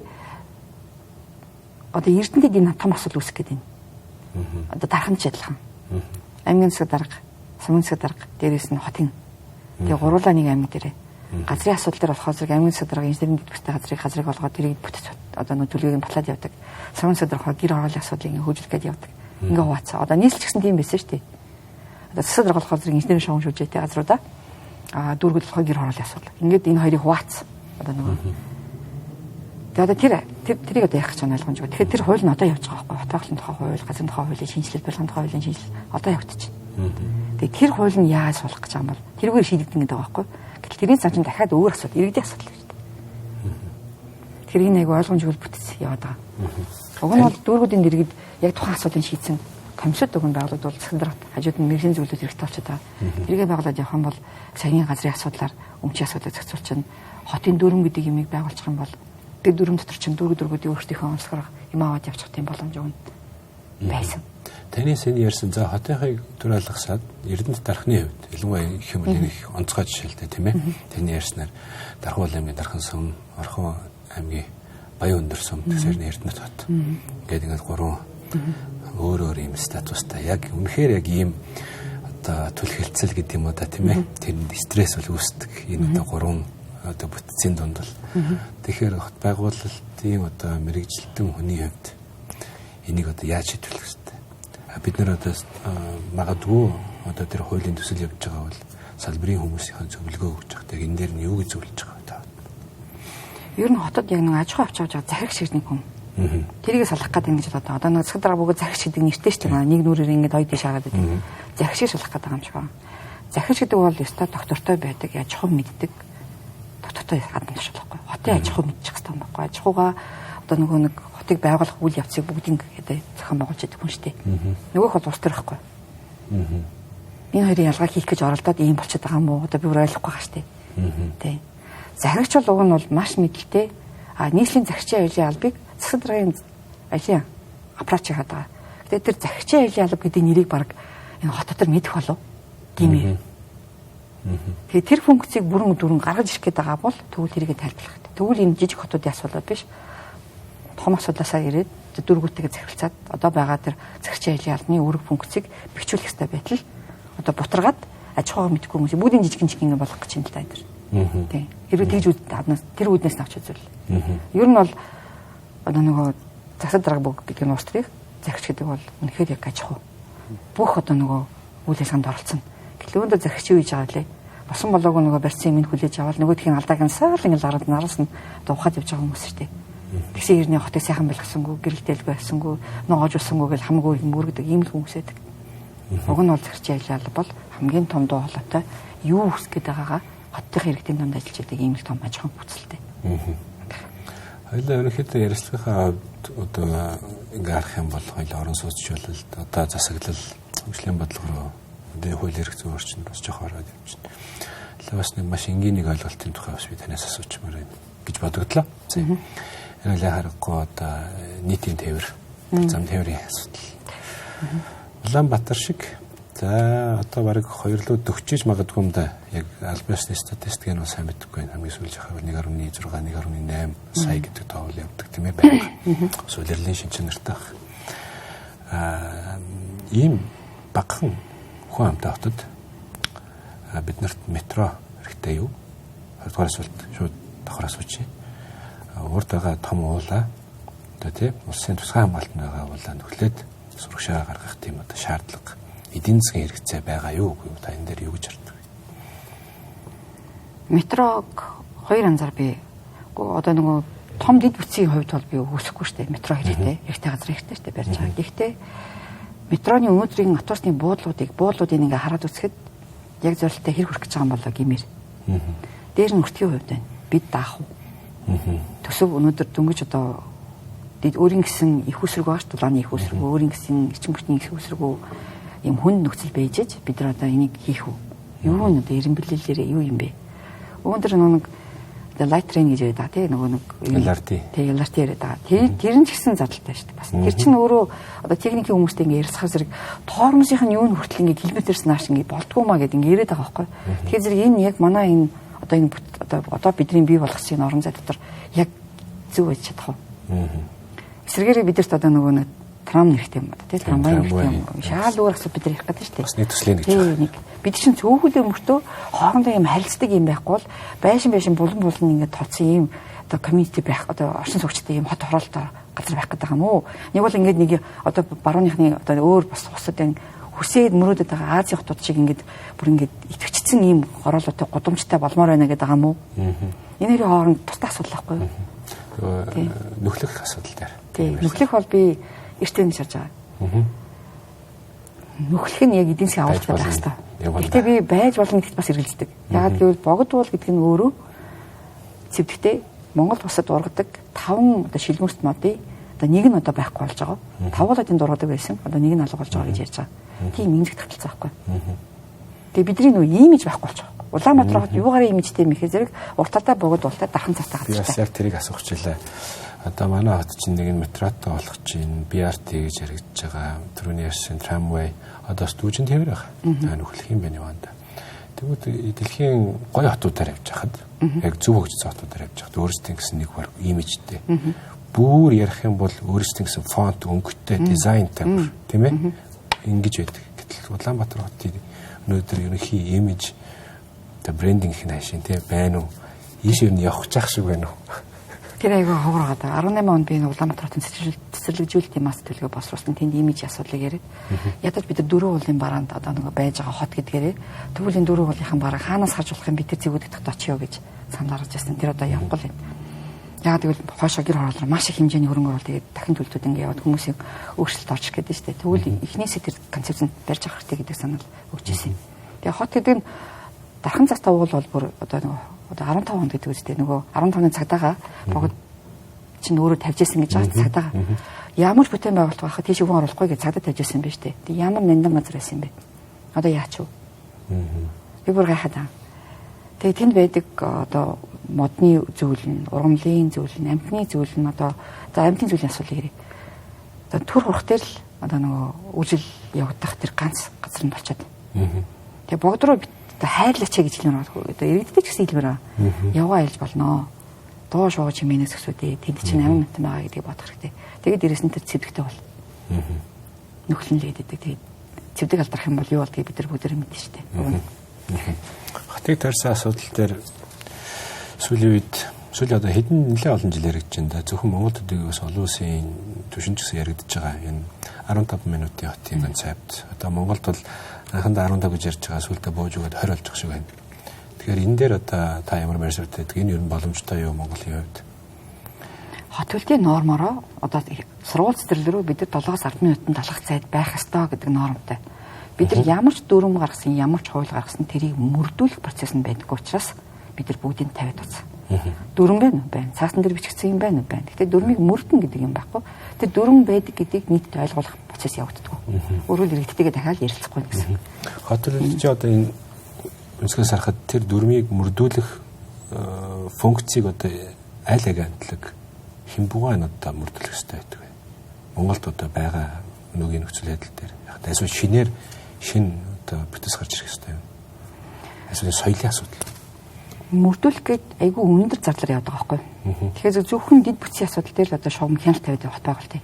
одоо эрдэнэтэд энэ том асуудал үүсэх гэдэг юм. Одоо дархан ч адилхан. Аймгийн засаг дарга, сумын засаг дарга, дээрээс нь хотын Тэгээ гуруулаа нэг аймаг дээрээ. Газрын асуудал дээр болохоор зэрэг аймгийн садрага инженерийн дэвтгчтэй газрыг олгоод тэрийг бүтэж одоо нэг төлөвийг батлаад явдаг. Савын садрага гэр хорооллын асуудлыг ингээ хөөжлөх гээд явдаг. Ингээ хуваацаа. Одоо нийслэл ч гэсэн тийм байсан шүү дээ. Одоо садрага болохоор зэрэг инженерийн шоун шүүжээтэй газруудаа дүүргүүд болохоор гэр хорооллын асуудал. Ингээд энэ хоёрыг хуваац. Одоо нөгөө. Тэгээ одоо тэрийг одоо яах гэж байна ойлгомжгүй. Тэгэхээр тэр хууль нь одоо явж байгаа байхгүй. Хотоохлын тухай хууль, газрын тухай хуулийн шинжилэл, барилгын тухай хуулийн шинжилэл одоо явагдчихна. Тэгээ тэр хууль нь яаж суулгах гэж байгаа юм бол тэрүүгээр шийдэгдэн гэдэг байгаа байхгүй. Гэтэл тэрийн цааш дахиад өөр асуудал, иргэдийн асуудал байна шүү дээ. Тэгэхээр энэ айгу ойлгомжгүй бүтц яваад байгаа. Уг нь бол дүүргүүдийн дэргэд яг тухайн асуудлыг шийдсэн комиссод өгөн байгууллагууд бол захидралт хажууд нь мэргэжлийн зөвлөлт хэрэгтэй болчиход байгаа. Тэргээ байгуулад явах юм бол цагийн газрын асуудлаар өмчийн асуудлыг зохицуулчихна. Хотын дүрм гэдэг юмыг байгуулчих юм бол тэр дүрм дотор чинь дүүргүүдийн өөрсдийнхөө онцлог юм аваад явчих тийм боломж өгнө байсан.
Таны саяны ярьсан за хотынхыг төр алгасаад Эрдэнэт дархны хувьд ялангуяа их юм нэг онцгой жишээлтэй тийм ээ. Тэрний ярьснаар Дархуул аймгийн Дархан сум, Орхон аймгийн Баян өндөр сум тэсэрний Эрдэнэт хот. Ингээд гурван өөр юм статустай яг үнэхээр яг ийм одоо түлхэлцэл гэдэг юм уу та тийм ээ. Тэрэнд стресс бол үүсдэг. Энэ одоо гурван одоо бүтцийн дунд бол. Тэгэхээр хот байгуулалтын одоо мэрэгжилтэн хүний хувьд энийг одоо яаж шийдвэрлэх вэ? Бид нар одоо магадгүй одоо тэр хуулийн төсөл явж байгаа бол салбарын хүмүүсийн зөвлөгөө өгч байгаа. Тэгээ энэ дээр нь юу гэж зөвлөж байгаа вэ?
Ер нь хотод яг нэг аж ахуй авч байгаа захираг шигний хүн. Тэрийг салах гэдэг юм гэж бодоо. Одоо нэг засаг дарга бүгд захирагч гэдэг нэртэй шүү дээ. Нэг нүрээр ингэж ойд тийш хараад байдаг. Захирагч салах гэдэг юм шиг байна. Захирагч гэдэг бол өстой доктортой байдаг, аж ахуй мэддэг. Доктортой хадгалж болохгүй. Хотын аж ахуй мэдчих хэрэгтэй байхгүй. Аж ахуйгаа одоо нөгөө нэг хотыг байгуулах үйл явцыг бүгдийг гэдэг зохион байгуулж байдаг хүн шүү дээ. Нөгөөх бол ус төрөхгүй. Энэ хоёрын ялгааг хийх гэж оролдоод ийм болчиход байгаа юм уу? Одоо би бүр ойлгохгүй байгаа шүү дээ. Тэ. Захирагч бол уг нь бол маш мэдлэлтэй. Нийслэлийн захирагчийн аюулын албыг засаг даргын аюулын аппарат хийгээд байгаа. Гэтэ тэр захирагчийн аюулын алба гэдэг нэрийг баг энэ хот дотор мэдэх болов. Тийм ээ. Тэгээ тэр функцийг бүрэн гаргаж ирэх гээд байгаа бол тэгвэл тэрийг тайлбарлах хэрэгтэй. Тэгвэл энэ жижиг хотуудын асуудал биш. Том асуудлаасаа ирээд дүүргүүдтэйгээ захиралцаад одоо байгаа тэр захирагчийн аюулын албаны үүрэг функцийг бэхжүүлэх хэрэгтэй байтал одоо бутаргаад аж ахуйг мэдгүй хүмүүс бүгдийн жижиг ингэ болгох гэж юм л да энэ. Тийм. Хэрвээ тэгж тэр үүднээс авч үзвэл. Ер нь бол одоо нөгөө засаг дарга бүгд гэх юм уустрыг захирч гэдэг бол үнэхээр яг аж ахуй. Бүх одоо нөгөө үйл ажиллагаанд оролцсон. Гэтэл өндөр захирч юу хийж байгаа лээ? Босон болоогүй нөгөө барьсан юм хүлээж аваад нөгөөдхийн алдааг нь саал ингэ гараад нараас нь одоо ухаад явж байгаа хүмүүс шүү дээ. Тэгсэн ерний хотыг сайхан болгосонгүй, гэрэлтэлгүй байсангүй, ноогож усангүй гэл хамгүй мөргөдөг ийм л хүмүүс байдаг. Уг нь бол захирч айлал бол хамгийн том дуу хоолойтой юу хүсэх гээд байгаагаа хотын иргэдийн дунд ажиллаж байдаг ийм л том аж ахуйн бүтцэлтэй.
Хоёлаа ерөнхийдөө ярилцлагынхаа одоо ингээ харах юм бол хоёлаа орон сууцчлалт одоо засаглал хөгжлийн бодлого руу одоо хууль эрх зүйн орчинд бас жоох ороод явчихна. Бас нэг маш энгийн нэг ойлголтын тухай бас би танаас асуучмаар байна гэж бодогдлоо. Энэ л харахгүй одоо нийтийн тээвэр, зам тээврийн асуудал. Улаанбаатар шиг за одоо бараг 2-д дөгчиж магадгүй юм да. Яг аль биесны статистик нь сайн мэдэхгүй байна. Хамгийн сүүлчийн хавар 1.6, 1.8 сая гэдэг тоол явдаг тийм ээ байнга. Сүүлэрлийн шинжнэртэй ийм багахан хүн амтай хотод биднэрт метро хэрэгтэй юу? 2-р асуулт шууд давхар асуучих. Урд байгаа том уулаа одоо тийм улсын тусгай хамгаалтанд байгаа уулаа нөхлөөд сурагшаа гаргах тийм одоо шаардлага эдийн засгийн хэрэгцээ байгаа юу үгүй та энэ дээр юу гэж хардаг вэ?
Метрог хоёр анзаар би одоо нөгөө том дэд бүтцийн хувьд бол би үүсэхгүй шүү дээ. Метро хэрэгтэй газар хэрэгтэй шүү дээ барьж байгаа. Гэхдээ метроны өнөөдрийн автобусны буудлуудыг ингээ хараад үзэхэд яг зорилттой хэр хүрэх гэж байгаа юм болоо гэмээр. Дээр нь өртгийн хувьд байна. Бид даах уу? Төсөв өнөөдөр дөнгөж одоо өөрийн гэсэн их үсрэг бааш дулааны их үсрэг, өөрийн гэсэн эрчим хүчний их үсрэг юм хүн нөхцөл бийжэж бид нар одоо энийг хийх үү? Юу нь одоо эрен билээлээрээ юу юм бэ? Өнөөдөр нэг light train гэж яриад байгаа тийм нөгөө нэг
LRT.
Тийм LRT яриад байгаа. Тэр нь ч гэсэн задалтай шүү дээ. Бас тэр чинь өөрөө одоо техникийн хүмүүстэй ингээ ярилцахаар зэрэг тоормосынх нь юу нь хүртэл ингээ километрээс нааш ингээ болдгоо маа гэдэг ингээ яриад байгаа байхгүй. Тэгэхээр зэрэг энэ яг манай энэ одоо бидний бий болгосон орон зай дотор яг зөв байж чадах уу? Эсвэргээрээ бидэрт одоо нөгөө нэг трам нэрхтэй юм байна. Тэгээ трамвай нэрхтэй юм. Шаал өөр асуу бид нар ярих гэдэг шүү дээ.
Бас нэг төслийн гэж байна.
Бид чинь цөөхөлөө мөртөө хоорондоо юм харилцдаг юм байхгүй бол байшин булан ингээд тооцсон юм одоо community байх одоо орчин суугчтай юм хот хороолтоор газар байх гэдэг юм уу? Нэг бол ингээд нэг одоо барууныхны одоо өөр бас усад байна. Хүсээд мөрөөдөд байгаа Азийн хотууд шиг ингээд бүр ингээд итгэвчсэн ийм хороолоотой гудамжтай болмоор байна гэдэг юм уу? Энэ хоёрын хооронд тусдаа асуудал байхгүй юу?
Нөхлөх асуудал дээр.
Тийм. Нөхлөх бол би эртний шарж байгаа. Нөхлөх нь яг эдийн засгийн авалт байх хэрэгтэй. Гэхдээ би байж болно гэдэгт бас эргэлздэг. Яагаад гэвэл богдвол гэдэг нь өөрөө цэвдэхтэй Монгол улсад ургадаг 5 одоо шилмүрт модын одоо нэг нь одоо байхгүй болж байгаа. 5 бол энд ургадаг байсан. Одоо нэг нь алга болж байгаа гэж ярьж байгаа. Тийм имиж таталцаа байхгүй. Тэгээ бидний нөө имиж байхгүй болж байгаа. Улаанбаатар хот юугаар имижтэй юм ихэ зэрэг урталтаа богдуултаа дархан цартаа
гадчихлаа. Би бас яг тэрийг асуух хичээлээ. Одоо манай хот чинь нэг нь метрото болгох чинь BRT гэж яригдж байгаа. Түрүүний ярьсан трамвай одоо бас дүүжин тээвэр байгаа. Нөхлөх юм байна яванда. Тэгвэл дэлхийн гоё хотуудаар явж хахад яг зөв хөгжсөн хотуудаар явж хахад өөрсдийн гэсэн нэг баг имижтэй. Бүр ярих юм бол өөрсдийн гэсэн фонт, өнгөтэй, дизайнтай бүр тийм ээ. Ингэж байдаг. Гэтэл Улаанбаатар хотын өнөөдөр ерөнхий имиж одоо брендинг их наашин тийм байна уу? Ийшээ нь явах чах шиг байна уу?
Тэр айгаа ховор байгаа. 18 онд би Улаанбаатар хотын цэцэрлэгжүүлэлтийн мас төлгөө босруулсан тэнд имиж асуудлыг яриад. Ядаж бид нар дөрвөн уулын бараанд одоо нэг байж байгаа хот гэдгээрээ тэгвэл энэ дөрвөн уулынхан бараа хаанаас харж болох юм бид тэр зэгүүд өгдөгт очиё гэж санал гаргаж ирсэн. Тэр одоо явахгүй л байна. Яагаад гэвэл хоошоо гэр хороолоор маш их хэмжээний хөрөнгө оруулалт тэгээд дахин төлөвлөлтөд ингэ яваад хүмүүсийн өөрчлөлт орж ирэх гэдэг шүү дээ. Тэгвэл эхнээсээ тэр концепцэнд барьж авах хэрэгтэй гэдэг санал өгч ирсэн. Тэгээ хот гэдэг нь дархан цастаа уул бол бүр одоо нэг одоо 15 хонд гэдэг үстэй нөгөө 15-ны цагдаагаа богд чинь өөрөө тавьж ирсэн гэж байгаа цагдаагаа. Ямар ч бүтээн байгуулалт байхад тийш өгөн оруулахгүй гэж цагдаа тавьж ирсэн байж тээ. Тэг ямар нандин газар байсан бэ? Одоо яач вэ? Би бүр гайхаад байна. Тэгээ тэнд байдаг одоо модны зөвлөн, ургамлын зөвлөн, амьтны зөвлөн одоо амьтны зөвлөлийн асуудлыг ярив. Одоо төр хурх дээр л одоо нөгөө үжил явагдах тэр ганц газар нь болчиход. Тэгээ богд руу одоо хайрлаач гэж хэлмээр байна. Одоо иргэдтэй ч гэсэн хэлмээр байна. Яваа ялж болноо. Доо шууга чимээс өсвүүдээ тэнд чинь 8 минут байгаа гэдгийг бодох хэрэгтэй. Тэгээд дээрэс нь тэр цэвдэгтэй бол. Нөхлөн л гэдэг. Тэгээд цэвдэг алдрах юм бол юу болдгийг бид нар бүгд мэднэ шүү дээ.
Хотыг тарьсан асуудал дээр сүүлийн одоо хэдэн нэлээд олон жил яригдж байна. Зөвхөн Монгол төдийгүй бас олон улсын түвшинч гэсэн яригдж байгаа. Энэ 15 минутын хотын концепт. Одоо Монголд бол анхандаа 15 гэж ярьж байгаа сүүлдээ бууж өгöd 20 болж байгаа шиг байна. Тэгэхээр энэ дээр одоо та ямар маршрут гэдэг энэ ер нь боломжтой юу Монголын хувьд?
Хот төлтийн нормороо одоо сургууль цэцэрлэг рүү бид нар 7-10 минутанд алхах цайд байх ёстой гэдэг нормтой. Бид нар ямар ч дүрм гаргасан, ямар ч хууль гаргасан тэрийг мөрдүүлэх процесс нь байдаггүй учраас бид нар бүгдийг тавиад утсан. Дүрм байна. Цаасан дээр бичигдсэн юм байна. Гэхдээ дүрмийг мөрдөн гэдэг юм байхгүй. Тэр дүрм байдаг гэдгийг нийтэд ойлгуулах процесс явагддаг. Өөрөөр иргэдтэйгээ дахиад ярилцахгүй гэсэн.
Хот төлөвлөлт чи одоо энэ өнцгөөс харахад тэр дүрмийг мөрдүүлэх функцийг одоо аль агентлаг хэмбугаан одоо мөрдүүлэх хэрэгтэй байдаг вэ? Монголд одоо байгаа өнөөгийн нөхцөл байдал дээр яг эсвэл шинээр одоо бүтэц гарч ирэх хэрэгтэй юм. Эсвэл соёлын асуудал.
Мөрдүүлэх гээд айгүй өндөр зарлаар явдаг байхгүй. Тэгэхээр зөвхөн дэд бүтцийн асуудал дээр л одоо шугам хяналт тавиад хот байгуултыг.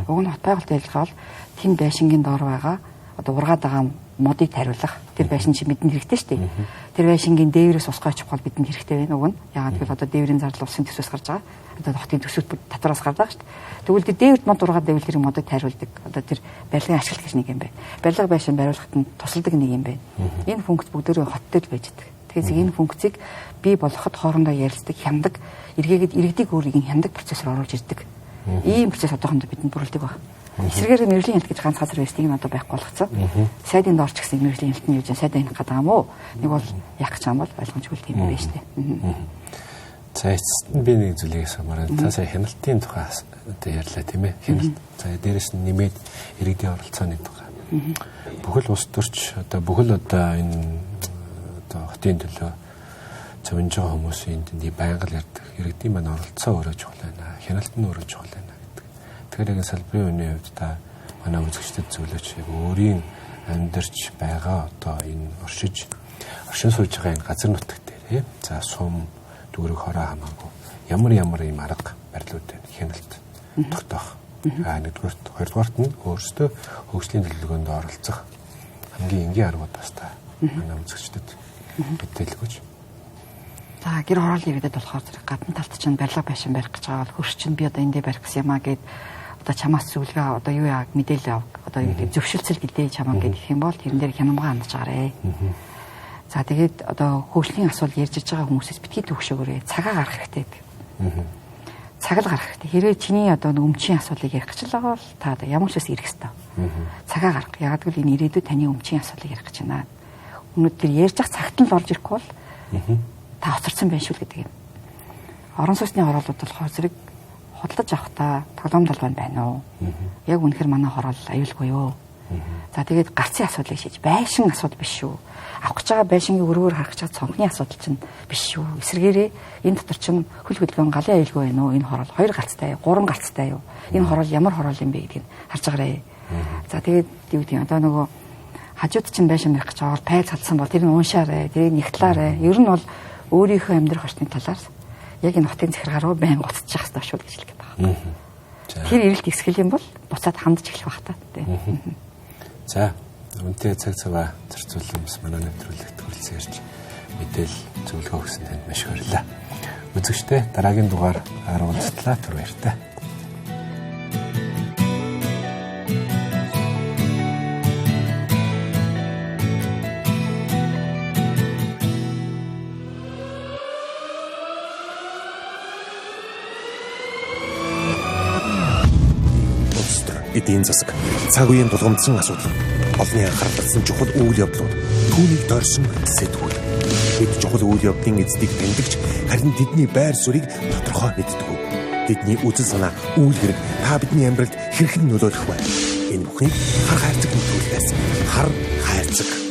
Уг нь хот байгуулалтын ажиллагаа бол тэнд байшингийн доор байгаа одоо ургаад байгаа модыг тариулах. Тэр байшин чи бидэнд хэрэгтэй шүү дээ. Тэр байшингийн дээврээс усгаа очих бол бидэнд хэрэгтэй байна уг нь. Яагаад гэвэл одоо дээврийн зардал улсын төсөөс гарч байгаа. Одоо хотын төсөөс татвараас гардаг шүү дээ. Тэгвэл тэр дээврт мод ургаад байвал тэр модыг тариулдаг. Одоо тэр барилгын ашиглалт гэж нэг юм байна. Барилга байшин бариулахад нь тусалдаг нэг юм байна. Энэ функц бүгдөө хот дээр л байж байгаа. Тэгэхээр энэ функцийг бий болгоход хоорондоо ярилцдаг, хяндаг, иргэдийг өөрийг хяндаг процессор оруулж ирдэг. Ийм процесс одоохондоо бидэнд бүрэлдэг байна. Эсрэгээр мэрэгжлийн хяналт гэж ганц газар байсныг одоо байхгүй болгоцсон. Сайдын доорч гэсэн мэрэгжлийн хяналт нь юу гэж сайдаа хянах гэдэг юм уу? Нэг бол яг гэж юм бол ойлгомжгүй тийм байх штэ.
За эцэст нь би нэг зүйлийг асуумаар та сая хяналтын тухай одоо ярьлаа тийм ээ. Хяналт. За дээрэс нь нэмээд иргэдийн оролцооны тухай. Бүхэл улс төрч одоо бүхэл одоо энэ одоо хотын төлөө цовинж байгаа хүмүүсийн тэнд байнга л ярьдаг. Иргэдийн маань оролцоо өөрөө чухал байна. Хяналт нь өөрөө чухал байна гэдэг. Тэгэхээр яг салбарын үнийн хувьд та манай үзэгчдэд зөвлөж өөрийн амьдарч байгаа одоо энэ оршин сууж байгаа энэ газар нутаг дээр за сум дүүрэг хороо хамаагүй ямар юм арга барилуд байна хяналт тогтоох Нэгдүгээрт, хоёрдугаарт нь өөрсдөө хөгжлийн төлөвлөгөөнд оролцох хамгийн энгийн аргууд бас та манай үзэгчдэд мэдээлэл өгөөч.
За гэр хорооллын иргэдэд болохоор зэрэг гадна талд чинь барилга байшин барих гэж байгаа бол хөрш чинь би одоо эндээ барих гэсэн юм аа гэд одоо чамаас зөвлөгөө одоо юу яа мэдээлэл авах одоо юу гэдэг зөвшөлтсөл гэдээ чамаа гэдэг их юм бол тэрэн дээр хянамгаа хандж байгаарэ. За тэгээд одоо хөгжлийн асуудал ярьж байгаа хүмүүсээс битгий төвшөөгөөрэй. Цагаа гарах хэрэгтэй гэдэг. Цаг л гарах хэрэгтэй. Хэрвээ чиний одоо өмчийн асуудлыг ярих гэж байгаа бол та одоо ямар ч бас ирэх хэрэгтэй. Цагаа гарах. Яг гэвэл энэ ирээдүйд таны өмчийн асуудлыг ярих гэж байна. Өнөөдөр ярьж ах цагт нь болж ирэхгүй бол та хоцорсон байх шүү гэдэг юм. Орон сууцны хорооллууд болохоор зэрэг худалдаж авахдаа тоглоом талбай байна уу? Яг үнэхээр манай хороол аюулгүй юу? За тэгээд гацын асуудлыг шийдэж байшин асуудал биш шүү. Авах гэж байгаа байшингийн өргөөр харах гэж байгаа цонхны асуудал чинь биш шүү. Эсвэргээрээ энэ дотор чинь хөл хөдөлгөөн галын аюулгүй байна уу? Энэ хороол 2 галцтай юу? 3 галцтай юу? Энэ хороол ямар хороол юм бэ гэдгийг харж байгаарэ. За тэгээд юу гэдэг одоо нөгөө хажууд чинь байшин барих гэж байгаа пайл цалсан бол тэр нь уушаарэ, тэрийг нэгтлаарэ. Ер нь бол өөрийнхөө амьдрах орчны талаар яг энэ хотын захиргаа руу байн гоцчих хэрэгтэй шүү гэж хэлэх гээд байгаа. Тэр эрэлт ихсгэл юм бол буцаад хандж эхлэх бах та.
За, үнэтэй цаг цагаа зарцуулсан бас манай нэвтрүүлэгт хүрэлцэн ирж мэдээлэл зөвлөгөө өгсөн танд маш их баярлалаа. Үзэгчдээ дараагийн дугаар уулзтлаа түр баяртай.
Эдийн засаг, цаг үеийн тулгамдсан асуудал, олонний анхаарал татсан чухал үйл явдлууд, түүнийг дорсон сэтгүүл. Бид чухал үйл явдлын эздийг таньдагч, харин тэдний байр суурийг тодорхой мэддэг. Тэдний үзэл санаа, үйл хэрэг та бидний амьдралд хэрхэн нөлөөлөх вэ? Энэ бүхнийг хар хайрцаг нөхцөлөөс хар хайрцаг